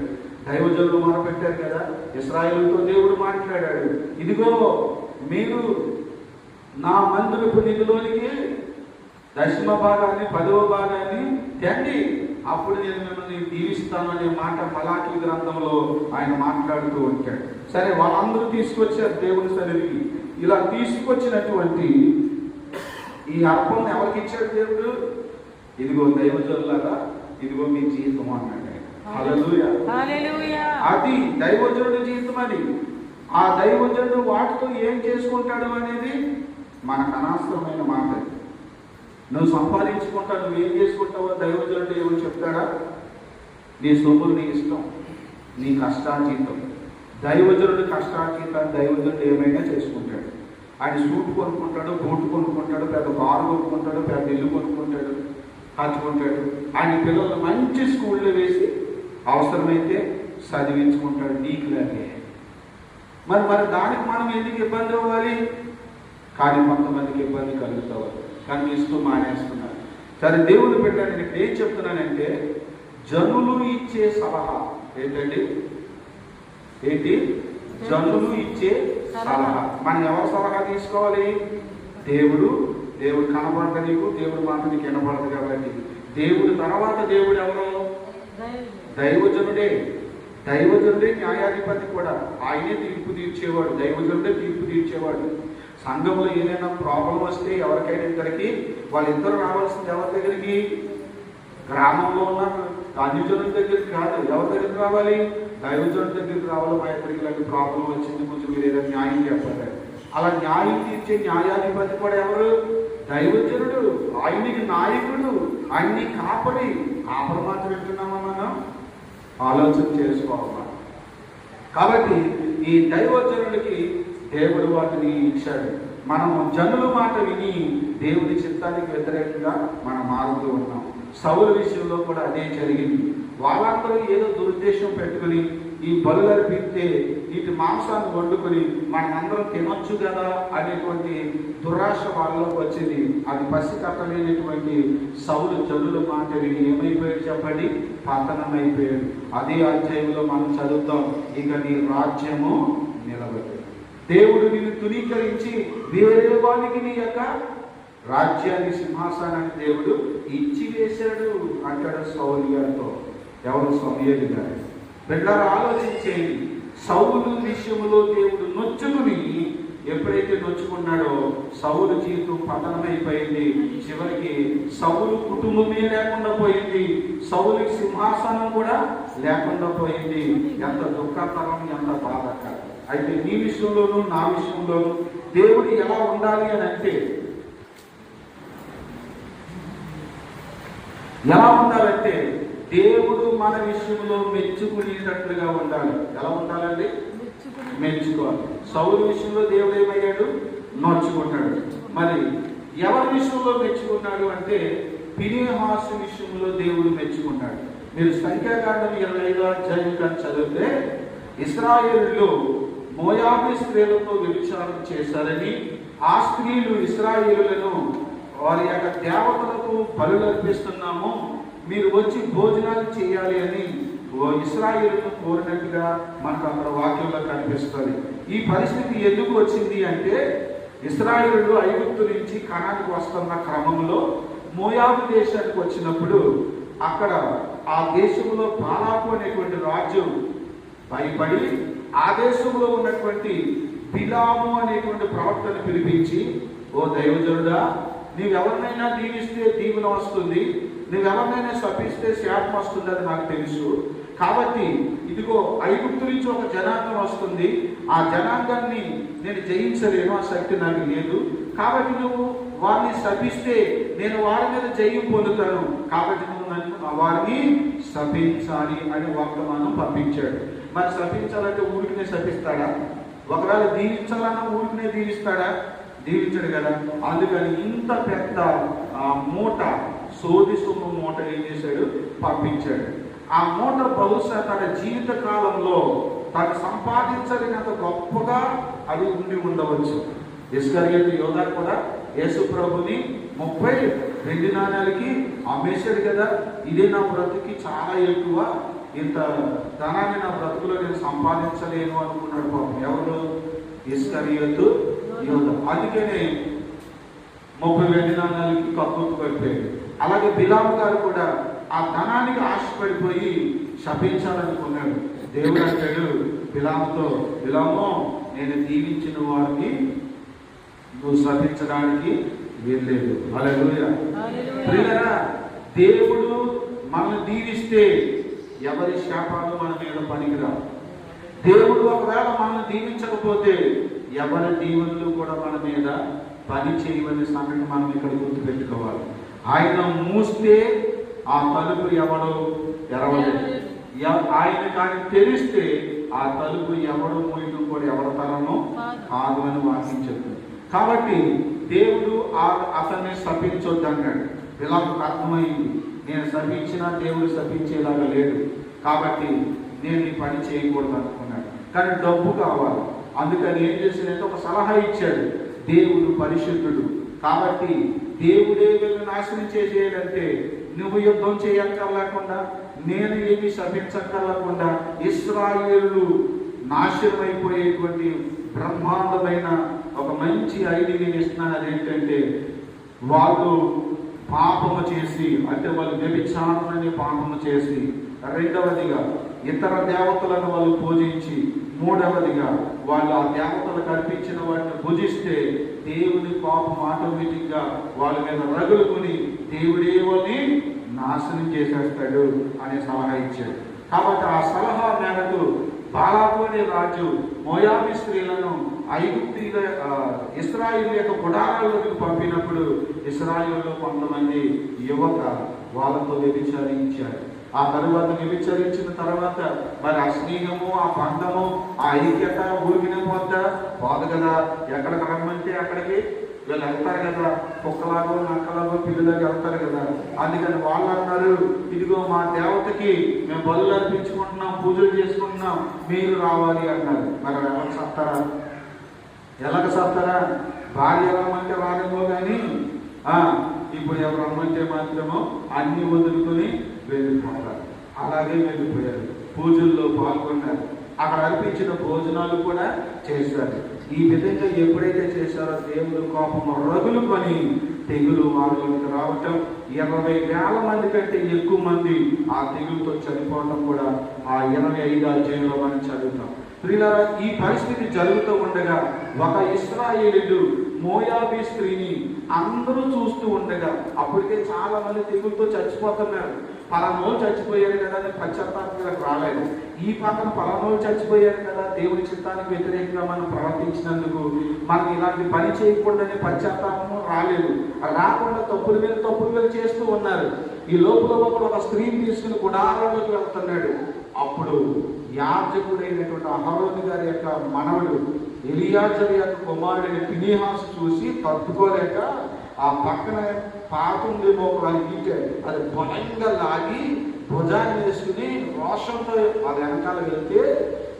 దైవజనులు మొరపెట్టారు కదా, ఇశ్రాయేలుతో దేవుడు మాట్లాడాడు, ఇదిగో మీరు నా మందిరపు నిధిలోనికి దశమ భాగాన్ని, 10వ భాగాన్ని తెండి, అప్పుడు నేను మిమ్మల్ని దీవిస్తాను అనే మాట మలాకీ గ్రంథంలో ఆయన మాట్లాడుతూ ఉంటాడు. సరే, వాళ్ళందరూ తీసుకొచ్చారు దేవుని సన్నిధికి. ఇలా తీసుకొచ్చినటువంటి ఈ అర్పణ ఎవరికి ఇచ్చాడు దేవుడు? ఇదిగో దైవజనులాగా, ఇదిగో మీ జీవితం అన్నాడు. హల్లెలూయా. అది దైవజనుడి జీవితం. అది ఆ దైవజనుడు వాటితో ఏం చేసుకుంటాడు అనేది మనకు అనవసరమైన మాట. నువ్వు సంపాదించుకుంటావు, నువ్వు ఏం చేసుకుంటావో దైవజనుడు ఏమని చెప్తాడా? నీ సొమ్ములు నీ ఇష్టం, నీ కష్టాజీతం. దైవజనుడు కష్టాజీతాన్ని దైవజనుడు ఏమైనా చేసుకుంటాడు. ఆయన సూట్ కొనుక్కుంటాడు, బూట్ కొనుక్కుంటాడు, పెద్ద కారు కొనుక్కుంటాడు, పెద్ద ఇల్లు కొనుక్కుంటాడు, కట్టుకుంటాడు. ఆయన పిల్లలు మంచి స్కూల్లో వేసి అవసరమైతే చదివించుకుంటాడు నీకులాగే. మరి దానికి మనం ఎందుకు ఇబ్బంది అవ్వాలి? కానీ కొంతమందికి ఇబ్బంది కలుగుతావాలి, కానీ ఇస్తూ మానేస్తున్నారు. సరే, దేవుని బిడ్డ, నేను ఇక్కడ ఏం చెప్తున్నానంటే, జనులు ఇచ్చే సలహా ఏంటండి? జనులు ఇచ్చే సలహా. మనం ఎవరి సలహా తీసుకోవాలి? దేవుడు కనబడదు నీకు, దేవుడు మాట నీకు వినబడదు కాబట్టి. దేవుడు తర్వాత దేవుడు ఎవరు? దైవజనుడే న్యాయాధిపతి కూడా. ఆయనే తీర్పు తీర్చేవాడు. దైవజనుడే తీర్పు తీర్చేవాడు. సంఘంలో ఏదైనా ప్రాబ్లం వస్తే ఎవరికైనా ఇద్దరికి, వాళ్ళిద్దరు రావాల్సింది ఎవరి దగ్గరికి? గ్రామంలో ఉన్న అన్యజనుల దగ్గరికి కాదు. ఎవరి దగ్గరికి రావాలి? దైవజనుల దగ్గరికి రావాలి. మా ఇద్దరికి ఇలాంటి ప్రాబ్లం వచ్చింది, కొంచెం మీరు ఏదైనా న్యాయం చెప్పాలి. అలా న్యాయం తీర్చే న్యాయాధిపతి కూడా ఎవరు? దైవజనుడు. ఆయనకి నాయకుడు, ఆయన్ని కాపరి మాత్రం వింటున్నామా? మనం ఆలోచన చేసుకోవాలి. కాబట్టి ఈ దైవజనులకి దేవుడు వాటిని ఇచ్చాడు. మనం జనుల మాట విని దేవుని చిత్తానికి వ్యతిరేకంగా మనం మారుతూ ఉన్నాం. సౌలు విషయంలో కూడా అదే జరిగింది. వాళ్ళందరూ ఏదో దురుద్దేశం పెట్టుకుని ఈ బలులు అర్పిస్తే వీటి మాంసాన్ని వండుకొని మనందరం తినొచ్చు కదా అనేటువంటి దురాశ వాళ్ళలోకి వచ్చింది. అది పసికట్టలేనటువంటి సౌలు జనుల మాట విని ఏమైపోయాడు చెప్పండి? పతనమైపోయాడు. అదే అధ్యాయంలో మనం చదువుతాం, ఇక నీ రాజ్యము నిలబడి దేవుడు నిన్ను తునీకరించి వేరే వానికి నీ యొక్క రాజ్యాన్ని, సింహాసనాన్ని దేవుడు ఇచ్చి వేశాడు అంటాడు సౌలు గారితో. ఎవరు? సమూయేలు గారు. బిడ్డలారా ఆలోచించేది. సౌలు విషయంలో దేవుడు నొచ్చుకుని ఎప్పుడైతే నొచ్చుకున్నాడో సౌలు జీవితం పతనమైపోయింది. చివరికి సౌలు కుటుంబమే లేకుండా పోయింది. సౌలుకి సింహాసనం కూడా లేకుండా పోయింది. ఎంత దుఃఖకరం, ఎంత బాధకరం. అయితే నీ విషయంలోనూ నా విషయంలోనూ దేవుడు ఎలా ఉండాలి అని అంటే, ఎలా ఉండాలంటే దేవుడు మన విషయంలో మెచ్చుకునేటట్లుగా ఉండాలి. ఎలా ఉండాలండి? మెచ్చుకోవాలి. సౌలు విషయంలో దేవుడు ఏమయ్యాడు? నొచ్చుకున్నాడు. మరి ఎవరి విషయంలో మెచ్చుకున్నాడు అంటే ఫినెహాసు విషయంలో దేవుడు మెచ్చుకున్నాడు. మీరు సంఖ్యాకాండం 25వ అధ్యాయం కానీ చదివితే ఇశ్రాయేలులో మోయాబీ స్త్రీలతో వ్యభిచారం చేశారని, ఆ స్త్రీలు ఇశ్రాయేలులను వారి యొక్క దేవతలకు బలులు అర్పిస్తున్నాము, మీరు వచ్చి భోజనాలు చేయాలి అని ఇశ్రాయేలును కోరినట్టుగా మనకు అక్కడ వాక్యంలో కనిపిస్తుంది. ఈ పరిస్థితి ఎందుకు వచ్చింది అంటే ఇశ్రాయేలు ఐగుప్తు నుంచి కనానికి వస్తున్న క్రమంలో మోయాబు దేశానికి వచ్చినప్పుడు అక్కడ ఆ దేశంలో బాలాకు అనేటువంటి రాజు భయపడి ఆ దేశంలో ఉన్నటువంటి బిలాము అనేటువంటి ప్రవక్తను పిలిపించి, ఓ దైవజనుడా, నీవెవరినైనా దీవిస్తే దీవెన వస్తుంది, నువ్వెవరినైనా శపిస్తే శాపం వస్తుంది, అది నాకు తెలుసు. కాబట్టి ఇదిగో ఐగుప్తు నుంచి ఒక జనాంగం వస్తుంది, ఆ జనాంగాన్ని నేను జయించలేను, ఆ శక్తి నాకు లేదు. కాబట్టి నువ్వు వారిని శపిస్తే నేను వారి మీద జయం పొందుతాను, కాబట్టి నువ్వు నన్ను వారిని శపించాలి అని వర్తమానం పంపించాడు. మరి శపించాలంటే ఊరికినే శపిస్తాడా? ఒకవేళ దీవించాలన్నా ఊరికినే దీవిస్తాడా? దీవించాడు కదా. అందుకని ఇంత పెద్ద మూట, సోది సొమ్ము మూట ఏం చేశాడు? పంపించాడు. ఆ మూట బహుశా తన జీవిత కాలంలో తను సంపాదించలేనంత గొప్పగా అది ఉండి ఉండవచ్చు. ఇస్కరియోతు యోధా కూడా యేసు ప్రభుని 30 వెండి నాణ్యాలకి అమ్మేశాడు కదా. ఇదే నా బ్రతుకి చాలా ఎక్కువ, ఇంత ధనాన్ని నా బ్రతుకులో నేను సంపాదించలేను అనుకున్నాడు పాపం. ఎవరు? ఇస్కరియోతు యోధా. అందుకనే 30 వెండి నాణ్యాలకి కక్కుర్తి పడిపోయాడు. అలాగే బిలాము గారు కూడా ఆ ధనానికి ఆశపడిపోయి శపించాలనుకున్నాడు. దేవుడు అంటాడు బిలాముతో, బిలాము, నేను దీవించిన వారిని నువ్వు శపించడానికి వీల్లేదు. హల్లెలూయా. ప్రియరా, దేవుడు మనల్ని దీవిస్తే ఎవరి శాపాలు మన మీద పనికిరావు. దేవుడు ఒకవేళ మనల్ని దీవించకపోతే ఎవరి దీవెనలు కూడా మన మీద పని చేయవలసిన సంగతి మనం ఇక్కడ గుర్తుపెట్టుకోవాలి. ఆయన మూస్తే ఆ తలుపు ఎవడో తెరవలేదు. ఆయన కానీ తెరిస్తే ఆ తలుపు ఎవడు మూయడం కూడా ఎవరి తరమో కాదు అని వాక్యం చెప్తుంది. కాబట్టి దేవుడు అతన్ని శపించొద్దు అన్నాడు. పిల్లలకు అర్థమైంది, నేను శపించినా దేవుడు శపించేలాగా లేడు, కాబట్టి నేను ఈ పని చేయకూడదు అనుకున్నాడు. కానీ డబ్బు కావాలి. అందుకని ఏం చేశాడంటే ఒక సలహా ఇచ్చాడు. దేవుడు పరిశుద్ధుడు కాబట్టి దేవుడే వీళ్ళని నాశనం చేసేయాలంటే నువ్వు యుద్ధం చేయక్కర్లేకుండా, నేను ఏమి శపించక్కర్లేకుండా ఇశ్రాయేలు నాశనం అయిపోయేటువంటి బ్రహ్మాండమైన ఒక మంచి ఐడియా ఇస్తున్నాను. అదేంటంటే వాళ్ళు పాపము చేసి, అంటే వాళ్ళు వ్యభిచారం అనే పాపము చేసి, రెండవదిగా ఇతర దేవతలను వాళ్ళు పూజించి, మూడవదిగా వాళ్ళు ఆ దేవతలు కల్పించిన వాటిని భుజిస్తే దేవుని కోపం ఆటోమేటిక్గా వాళ్ళ మీద రగులుకొని దేవుడే వాళ్ళని నాశనం చేసేస్తాడు అనే సలహా ఇచ్చాడు. కాబట్టి ఆ సలహా మేరకు బాలాకు అనే రాజు మోయాబీ స్త్రీలను ఐగుప్తీయుల ఇశ్రాయేలు యొక్క గుడారాల్లోకి పంపినప్పుడు ఇశ్రాయేలులో కొంతమంది యువత వాళ్ళతో వ్యభిచారించారు. ఆ తరువాత వ్యభిచరించిన తర్వాత మరి ఆ స్నేహము, ఆ బంధము, ఆ ఐక్యత ఊరికినే పోదు కదా. ఎక్కడికి రమ్మంటే అక్కడికి వీళ్ళు వెళ్తారు కదా, కుక్కలాగో నక్కలాగో పిల్లిలాగా వెళ్తారు కదా. అందుకని వాళ్ళు అన్నారు, ఇదిగో మా దేవతకి మేము బలులు అర్పించుకుంటున్నాం, పూజలు చేసుకుంటున్నాం, మీరు రావాలి అన్నారు. మరి ఎవరు సత్తారా? ఎలాగ సత్తారా? భార్య రమ్మంటే రాలేమో కానీ ఇప్పుడు ఎవరు రమ్మంటే మాత్రమో అన్ని వదులుకొని వెళ్ళిపోతారు. అలాగే వెళ్ళిపోయారు. పూజల్లో పాల్గొన్నారు, అక్కడ అర్పించిన భోజనాలు కూడా చేశారు. ఈ విధంగా ఎప్పుడైతే చేశారో దేవుడు కోపం రగులుకొని తెగులు వాళ్ళకి రావటం, 20,000 మంది కంటే ఎక్కువ మంది ఆ తెగులతో చనిపోవడం కూడా ఆ 25వ అధ్యాయంలో మనం చదువుతాం. ప్రియులారా, ఈ పరిస్థితి జరుగుతూ ఉండగా ఒక ఇశ్రాయేలీయుడు మోయాబీ స్త్రీని అందరూ చూస్తూ ఉండగా, అప్పటికే చాలా మంది తెగులతో చచ్చిపోతున్నారు. పలానోళ్ళు చచ్చిపోయారు కదా అని పశ్చాత్తాపం రాలేదు. ఈ పక్కన పలానోళ్ళు చచ్చిపోయారు కదా, దేవుని చిత్తానికి వ్యతిరేకంగా మనం ప్రవర్తించినందుకు మనం ఇలాంటి పని చేయకూడదని పశ్చాత్తాపము రాలేదు. రాకుండా తప్పులు మీద చేస్తూ ఉన్నారు. ఈ లోపల ఒక స్త్రీని తీసుకుని గుడారంలోకి వెళ్తున్నాడు. అప్పుడు యాజకుడైనటువంటి అహరోను గారి యొక్క మనవడు ఎలియాజరు యొక్క కుమారుడైన ఫినెహాసు చూసి తట్టుకోలేక ఆ పక్కన పాతుండేమో ఒక ఈట అది బలంగా లాగి భుజాన్ని వేసుకుని రోషంతో వాళ్ళ వెనకాల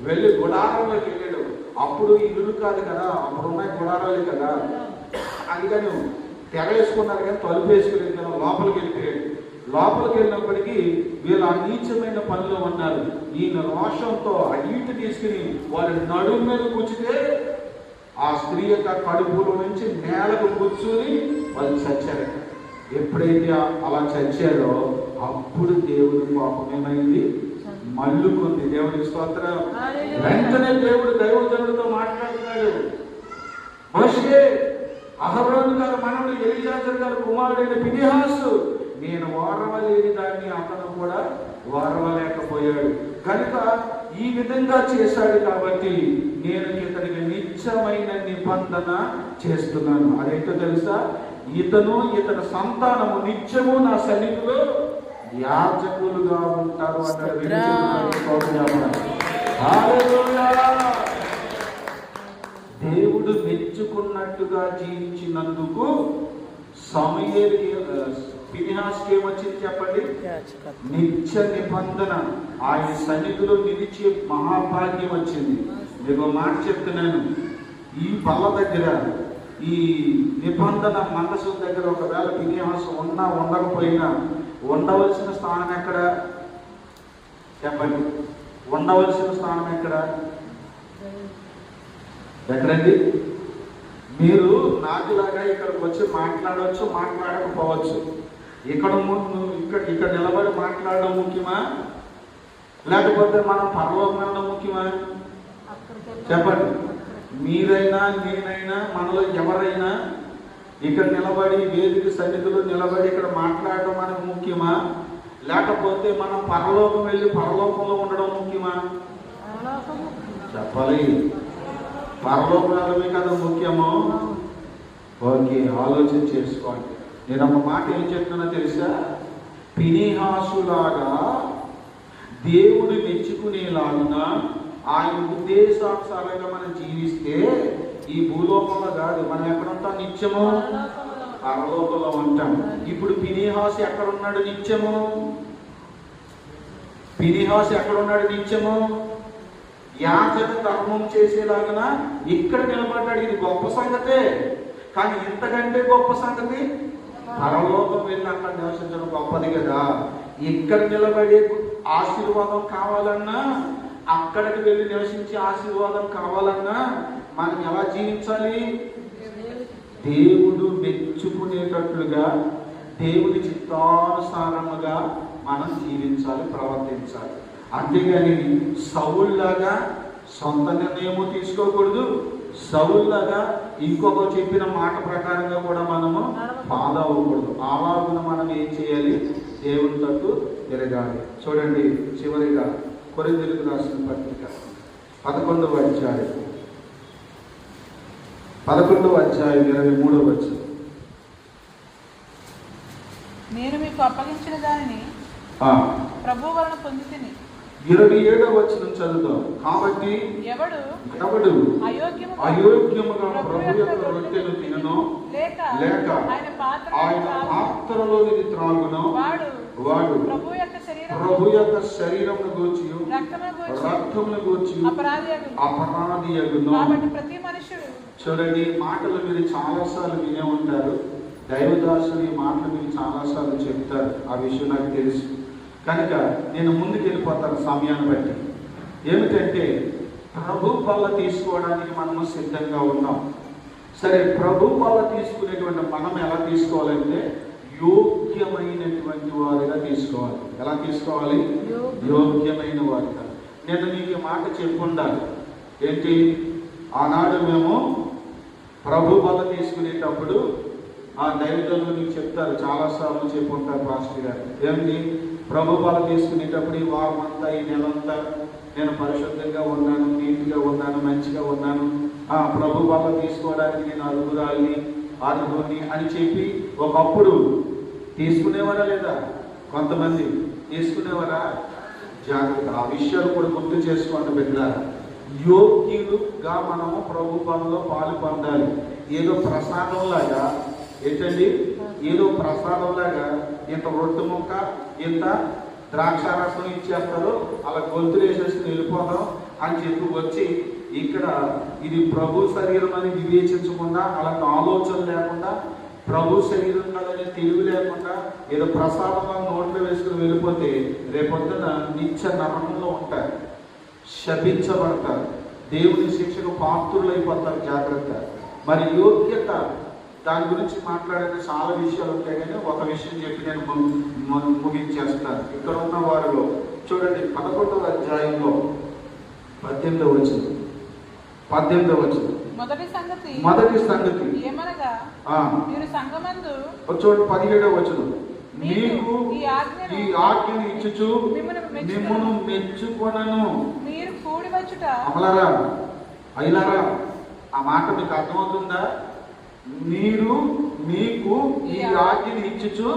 వెళ్ళి గుడారంలోకి వెళ్ళాడు. అప్పుడు ఇల్లు కాదు కదా, అప్పుడున్న గుడారాలే కదా, అందుకని తెర వేసుకున్నారు కానీ తలుపు వేసుకునేది కదా. లోపలికి వెళ్ళినప్పటికీ వీళ్ళు ఆ నీచమైన పనిలో ఉన్నారు. ఈయన రోషంతో ఆ ఈటు తీసుకుని వాళ్ళ నడుము మీద కూర్చుతే ఆ స్త్రీ యొక్క కడుపులో నుంచి నేలకు కూర్చుని వాళ్ళు చచ్చారు. ఎప్పుడైతే అలా చచ్చారో అప్పుడు దేవుడి కోపం ఏమైంది? మల్లుకుంది. దేవుడికి స్తోత్రం. వెంటనే దేవుడు దైవజనుడితో మాట్లాడుతున్నాడు. మోషే, అహరోను గారు మనవడు ఎలియాజరు గారు కుమారుడైన ఫినెహాసు, నేను ఓర్వలేని దాన్ని అతను కూడా ఓర్వలేకపోయాడు కనుక ఈ విధంగా చేశాడు కాబట్టి నేను ఇతనికి నిత్యమైన నిబంధన చేస్తున్నాను. అదేంటో తెలుసా? ఇతని సంతానము నిత్యము నా సన్నిధిలో యాజకులుగా ఉంటారు అన్నాడు. దేవుడు మెచ్చుకున్నట్టుగా జీవించినందుకు సమూయేలుకి ఫినెహాసుకి ఏమొచ్చింది చెప్పండి? నిత్య నిబంధన, ఆయన సన్నిధిలో నిలిచే మహాభాగ్యం వచ్చింది. మీకు మాట చెప్తున్నాను, ఈ బల్ల దగ్గర ఈ నిబంధన మందసం దగ్గర ఒకవేళ ఫినెహాసు ఉన్నా ఉండకపోయినా ఉండవలసిన స్థానం ఎక్కడ చెప్పండి? ఉండవలసిన స్థానం ఎక్కడండి? మీరు నాకులాగా ఇక్కడికి వచ్చి మాట్లాడవచ్చు, మాట్లాడకపోవచ్చు. ఇక్కడ నిలబడి మాట్లాడడం ముఖ్యమా, లేకపోతే మనం పరలోకం వెళ్ళడం ముఖ్యమా? చెప్పండి. మీరైనా నేనైనా మనలో ఎవరైనా ఇక్కడ నిలబడి వేదిక సన్నిధిలో నిలబడి ఇక్కడ మాట్లాడడం మనకు ముఖ్యమా, లేకపోతే మనం పరలోకం వెళ్ళి పరలోకంలో ఉండడం ముఖ్యమా? చెప్పాలి. పరలోకం వెళ్ళడమే కదా ముఖ్యమో. ఓకే, ఆలోచన చేసుకోండి. నేను ఒక మాట ఏం చెప్తున్నా తెలుసా? ఫినెహాసులాగా దేవుడు మెచ్చుకునేలాగా ఆయన ఉద్దేశానుసారంగా మనం జీవిస్తే ఈ భూలోకంలో కాదు, మనం ఎక్కడ ఉంటాం? నిత్యము పరలోకంలో ఉంటాం. ఇప్పుడు ఫినెహాసు ఎక్కడున్నాడు? నిత్యము. ఫినెహాసు ఎక్కడున్నాడు? నిత్యము. యాజక ధర్మం చేసేలాగా ఇక్కడ నిలబడ్డాడు. ఇది గొప్ప సంగతే. కానీ ఇంతకంటే గొప్ప సంగతి పరలోకం వెళ్ళి అక్కడ నివసించడం గొప్పది కదా. ఇక్కడ నిలబడే ఆశీర్వాదం కావాలన్నా, అక్కడికి వెళ్ళి నివసించే ఆశీర్వాదం కావాలన్నా మనం ఎలా జీవించాలి? దేవుడు మెచ్చుకునేటట్లుగా, దేవుడి చిత్తానుసారముగా మనం జీవించాలి, ప్రవర్తించాలి. అంతేగాని సౌలులాగా సొంత నిర్ణయము తీసుకోకూడదు. సౌలులాగా ఇంకొక చెప్పిన మాట ప్రకారంగా కూడా మనము ఫాలో అవ్వకూడదు. అలాగున మనం ఏం చేయాలి? దేవుని తట్టు తిరగాలి. చూడండి, చివరిగా కొరింథీయులకు రాసిన పత్రిక 11వ అధ్యాయం 23వ వచనం. నేను మీకు అప్పగించిన దానిని ప్రభు వలన పొందితిని. 27వ వచనం చదువుతాం. కాబట్టి ఎవడు అయోగ్యముగా ప్రభు యొక్క రొట్టెను తిననో లేక ఆయన పాత్రలోనిది త్రాగునో వాడు ప్రభు యొక్క శరీరమును గూర్చి రక్తమును గూర్చి అపరాధియగును. ప్రతి మనుషుడు చూడండి, మాటలు మీరు చాలాసార్లు వినే ఉంటారు. దైవదాసులు ఈ మాటలు మీరు చాలాసార్లు చెప్తారు. ఆ విషయం నాకు తెలుసు. కనుక నేను ముందుకు వెళ్ళిపోతాను సమయాన్ని బట్టి. ఏమిటంటే, ప్రభు బల్ల తీసుకోవడానికి మనము సిద్ధంగా ఉన్నాం. సరే, ప్రభు బల్ల తీసుకునేటువంటి మనం ఎలా తీసుకోవాలంటే యోగ్యమైనటువంటి వారిగా తీసుకోవాలి. ఎలా తీసుకోవాలి? యోగ్యమైన వారిగా. నేను మీకు ఈ మాట చెప్పుండాలి. ఏంటి? ఆనాడు మేము ప్రభు బల్ల తీసుకునేటప్పుడు ఆ దైవజనులు మీకు చెప్తారు, చాలాసార్లు చెప్పుంటారు పాస్టర్ గారు. ఏంటి? ప్రభు బల్ల తీసుకునేటప్పుడు ఈ వారం అంతా, ఈ నెలంతా నేను పరిశుద్ధంగా ఉన్నాను, నీతిగా ఉన్నాను, మంచిగా ఉన్నాను, ప్రభు బల్ల తీసుకోవడానికి నేను అర్హురాలిని అని చెప్పి ఒకప్పుడు తీసుకునేవారా లేదా? కొంతమంది తీసుకునేవారా? జాగ్రత్త, ఆ విషయాలు కూడా గుర్తు చేసుకోండి బిడ్డలారా. యోగ్యులుగా మనము ప్రభు బలలో పాలు పొందాలి. ఏదో ప్రసాదంలాగా, ఏంటండి, ఏదో ప్రసాదంలాగా ఇంత రొట్టె ముక్క, ఇంత ద్రాక్షారసం ఇచ్చేస్తారు, అలా గొంతులు వేసేసి వెళ్ళిపోతాం అని చెప్పి వచ్చి ఇక్కడ ఇది ప్రభు శరీరం అని వివేచించకుండా, అలాంటి ఆలోచన లేకుండా, ప్రభు శరీరం కాదని తెలివి లేకుండా ఏదో ప్రసాదంగా నోట్లో వేసుకుని వెళ్ళిపోతే రేపొద్దున నిత్య నరకంలో ఉంటారు, శపించబడతారు, దేవుని శిక్షకు పాత్రులు అయిపోతారు. జాగ్రత్త. మరి యోగ్యత, దాని గురించి మాట్లాడే చాలా విషయాలు ఉంటాయి, కానీ ఒక విషయం చెప్పి నేను ముగించేస్తాను. ఇక్కడ ఉన్న వారిలో చూడండి, 11వ అధ్యాయంలో 18వ వచనం. మొదటి సంగతి ఏమనగా, మీరు సంఘమందు చూడండి 17వ వచనం. మీకు ఈ ఆజ్ఞను ఇచ్చుచు మిమ్మును మెచ్చుకొనను. మీరు కూడి వచ్చుట. అమలారా, అయిలారా, ఆ మాట మీకు అర్థమవుతుందా? మీరు మీకు ఈ ఆజ్ఞను ఇచ్చుచు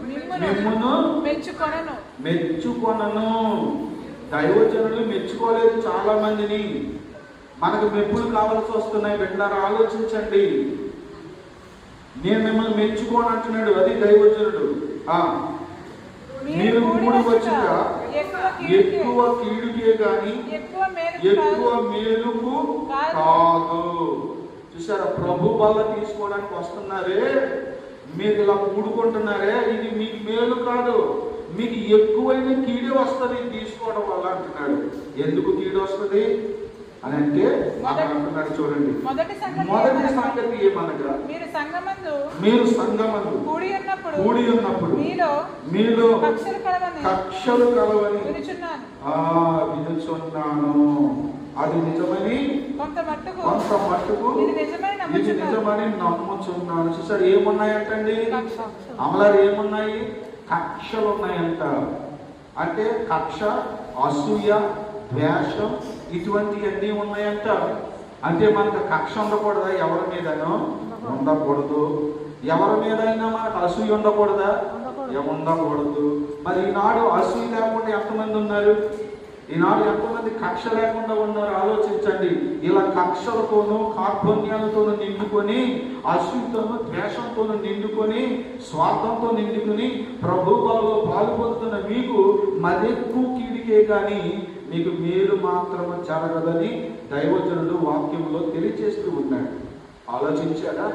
మిమ్మును మెచ్చుకొనను. దైవజనులు మెచ్చుకోలేదు చాలా మందిని. మనకు మెప్పులు కావాల్సి వస్తున్నాయి. బిడ్డలారా, ఆలోచించండి. నేను మిమ్మల్ని మెచ్చుకోను అంటున్నాడు, అది దైవజనుడు. మీరు కూడి వచ్చుట ఎక్కువ కీడుకే గాని ఎక్కువ మేలుకు కాదు. చూసారా, ప్రభు బల్ల తీసుకోవడానికి వస్తున్నారే, మీరు ఇలా కూడుకుంటున్నారే, ఇది మీకు మేలు కాదు, మీకు ఎక్కువైన కీడు వస్తుంది తీసుకోవడం వల్ల అంటున్నాడు. ఎందుకు కీడు వస్తుంది అని అంటే అక్కడ అంటున్నాడు. చూడండి, మొదటి సంగతి ఏమనగా, మీరు సంఘమందు కూడి ఉన్నప్పుడు మీలో కక్షలు కలవని వినుచున్నాను. అది నిజమని కొంత మట్టుకు ఇది నిజమని నమ్ముచున్నాను. చూసారు, ఏమున్నాయంటండి? అమలారు ఏమున్నాయి? కక్షలు ఉన్నాయంట. అంటే కక్ష, అసూయ, ద్వేషం, ఇటువంటివన్నీ ఉన్నాయంట. అంటే మనకు కక్ష ఉండకూడదా? ఎవరి మీదనో ఉండకూడదు. ఎవరి మీదైనా మనకు అసూయ ఉండకూడదా? ఉండకూడదు. మరి ఈనాడు అసూయ లేకుండా ఎంతమంది ఉన్నారు? ఈనాడు ఎంతమంది కక్ష లేకుండా ఉన్నారు? ఆలోచించండి. ఇలా కక్షలతోనూ కార్పణ్యాలతోనూ నిండుకొని, అసూయతోనూ ద్వేషంతోనూ నిండుకొని, స్వార్థంతో నిండుకొని ప్రభు బలలో పాల్పొందుతున్న మీకు మరెక్కువ కీడికే కానీ మీకు మేలు మాత్రము జరగదని దైవజనుడు వాక్యంలో తెలియజేస్తూ ఉన్నాడు. ఆలోచించారా?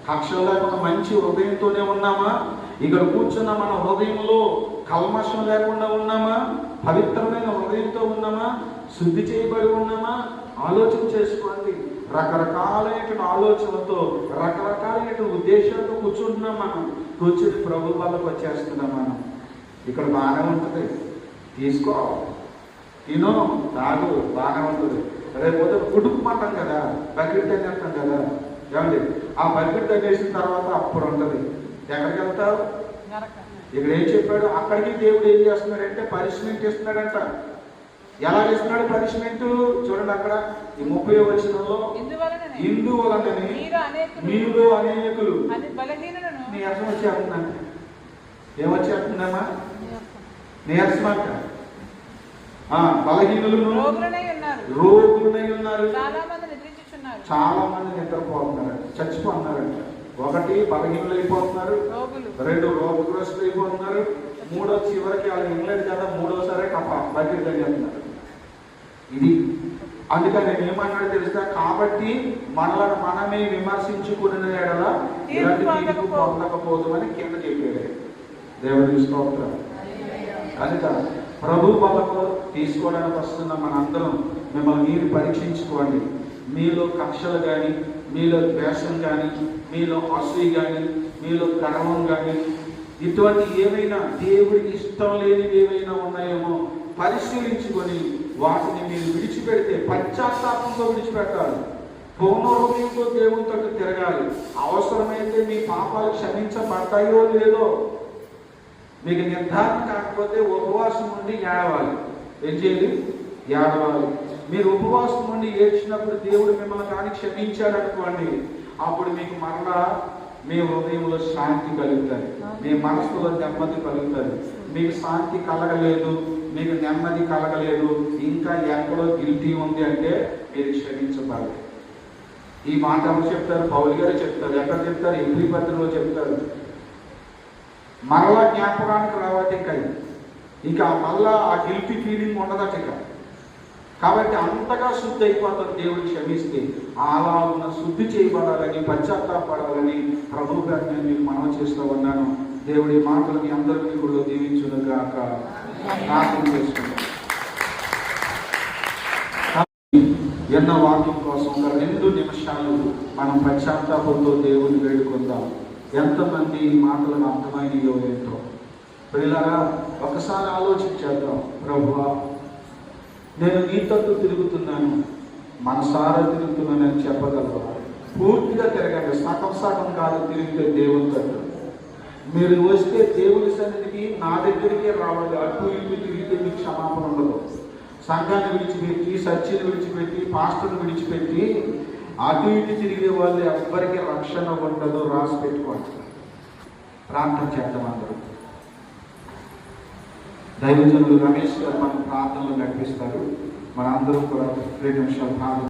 కక్ష లేకుండా మంచి హృదయంతోనే ఉన్నామా? ఇక్కడ కూర్చున్న మన హృదయంలో కల్మషం లేకుండా ఉన్నామా? పవిత్రమైన హృదయంతో ఉన్నామా? శుద్ధి చేయబడి ఉన్నామా? ఆలోచన చేసుకోండి. రకరకాలైన ఆలోచనలతో, రకరకాలైన ఉద్దేశాలతో కూర్చుంటున్నాం. మనం కూర్చుని ప్రభు వాళ్ళకు వచ్చేస్తున్నాం. మనం ఇక్కడ బాగానే ఉంటుంది, తీసుకో, తినో, తాగు, బాగానే ఉంటుంది. రేపు కుటుంబం కదా, బకెట్ అని చెప్తాం కదా, ఏమండి? ఆ బకెట్ తగ్గేసిన తర్వాత అప్పుడు ఉంటుంది. ఎక్కడికి వెళ్తావు? ఇక్కడ ఏం చెప్పాడు? అక్కడికి దేవుడు ఏం చేస్తున్నాడంటే పనిష్మెంట్ ఇస్తున్నాడంట. ఎలా ఇస్తున్నాడు పనిష్మెంట్? చూడండి, అక్కడ ఈ 30వ వచనంలో, ఇందువలనని మీరు అనేకులు నీ అర్థం వచ్చి అంటున్నాను. ఏమొచ్చేస్తుందమ్మా? నీరసమంట. బలహీనులను రోగులనై ఉన్నారు. చాలా మంది నిద్రపోతున్నారు, చచ్చిపోతున్నారంట. ఒకటి బలహీనులు అయిపోతున్నారు, రెండు రోగగ్రస్తులు అయిపోతున్నారు, మూడో చివరికి వాళ్ళు ఇంగ్లాండ్ కదా మూడోసారి బయటికి తెలియజేస్తున్నారు. ఇది అందుకని నేను ఏమన్నాడు తెలుసా? కాబట్టి మనలను మనమే విమర్శించుకునే ఎడల ఇలాంటి తీర్పు పొందకపోదు అని కింద చెప్పాడు. దేవుడి స్తోత్రం. కనుక ప్రభు బలకు తీసుకోవడానికి వస్తున్న మనందరం మిమ్మల్ని మీరు పరీక్షించుకోండి. మీలో కక్షలు కానీ, మీలో ద్వేషం కానీ, మీలో అసూయ కానీ, మీలో గర్వం కానీ, ఇటువంటి ఏమైనా దేవుడికి ఇష్టం లేనివి ఏమైనా ఉన్నాయేమో పరిశీలించుకొని వాటిని మీరు విడిచిపెడితే పశ్చాత్తాపంతో విడిచిపెట్టాలి. పూర్ణహృదయంతో దేవునితో తిరగాలి. అవసరమైతే మీ పాపాలు క్షమించబడ్డాయో లేదో మీకు నిర్ధారణ కాకపోతే ఉపవాసం ఉండి ఏడవాలి. ఏం చేయాలి? ఏడవాలి. మీరు ఉపవాసం ఉండి ఏడ్చినప్పుడు దేవుడు మిమ్మల్ని కానీ క్షమించాడు అనుకోండి, అప్పుడు మీకు మరలా మీ హృదయంలో శాంతి కలుగుతుంది, మీ మనసులో నెమ్మది కలుగుతుంది. మీకు శాంతి కలగలేదు, మీకు నెమ్మది కలగలేదు, ఇంకా ఎక్కడో గిల్టీ ఉంది అంటే మీరు క్షమించబడాలి. ఈ మాట ఎవరు చెప్తారు? పౌలు గారు చెప్తారు. ఎక్కడ చెప్తారు? ఎబ్రీ పత్రికలో చెప్తారు. మరలా జ్ఞాపకానికి రావద్దు ఇంకా మళ్ళా ఆ గిల్టీ ఫీలింగ్ ఉండదట ఇక. కాబట్టి అంతగా శుద్ధి అయిపోతారు దేవుడు క్షమిస్తే. అలా ఉన్న శుద్ధి చేయబడాలని, పశ్చాత్తాపడాలని ప్రభు గారు నేను మీకు మనవి చేస్తూ ఉన్నాను. దేవుడి మాటలు మీ అందరికీ కూడా దీవించునుగాక. ప్రార్థన చేసుకుంటాం. ఎన్నో వాక్యం కోసం ఒక 2 నిమిషాలు మనం పశ్చాత్తాపంతో దేవుని వేడుకుందాం. ఎంతమంది ఈ మాటలను అర్థమైనయో ఏంటో ప్రియులారా, ఒకసారి ఆలోచించేద్దాం. ప్రభువా, నేను నీ తట్టు తిరుగుతున్నాను, మనసారా తిరుగుతున్నానని చెప్పగలవా? పూర్తిగా తిరగండి, సగం కాదు తిరిగితే దేవుని తట్టు. మీరు వస్తే దేవుని సన్నిధికి నా దగ్గరికి రావాలి. అటు ఇటు తిరిగితే మీకు క్షమాపణ ఉండదు. సంఘాన్ని విడిచిపెట్టి, చర్చిని విడిచిపెట్టి, పాస్టర్ని విడిచిపెట్టి అటు ఇటు తిరిగే వాళ్ళు ఎవ్వరికి రక్షణ ఉండదు. రాసి పెట్టుకోండి. ప్రార్థన చేద్దాం అందరూ. దైవజనులు రమేష్ గారు మన ప్రార్థనలు నడిపిస్తారు. మన అందరూ కూడా 2 నిమిషాలు ప్రార్థన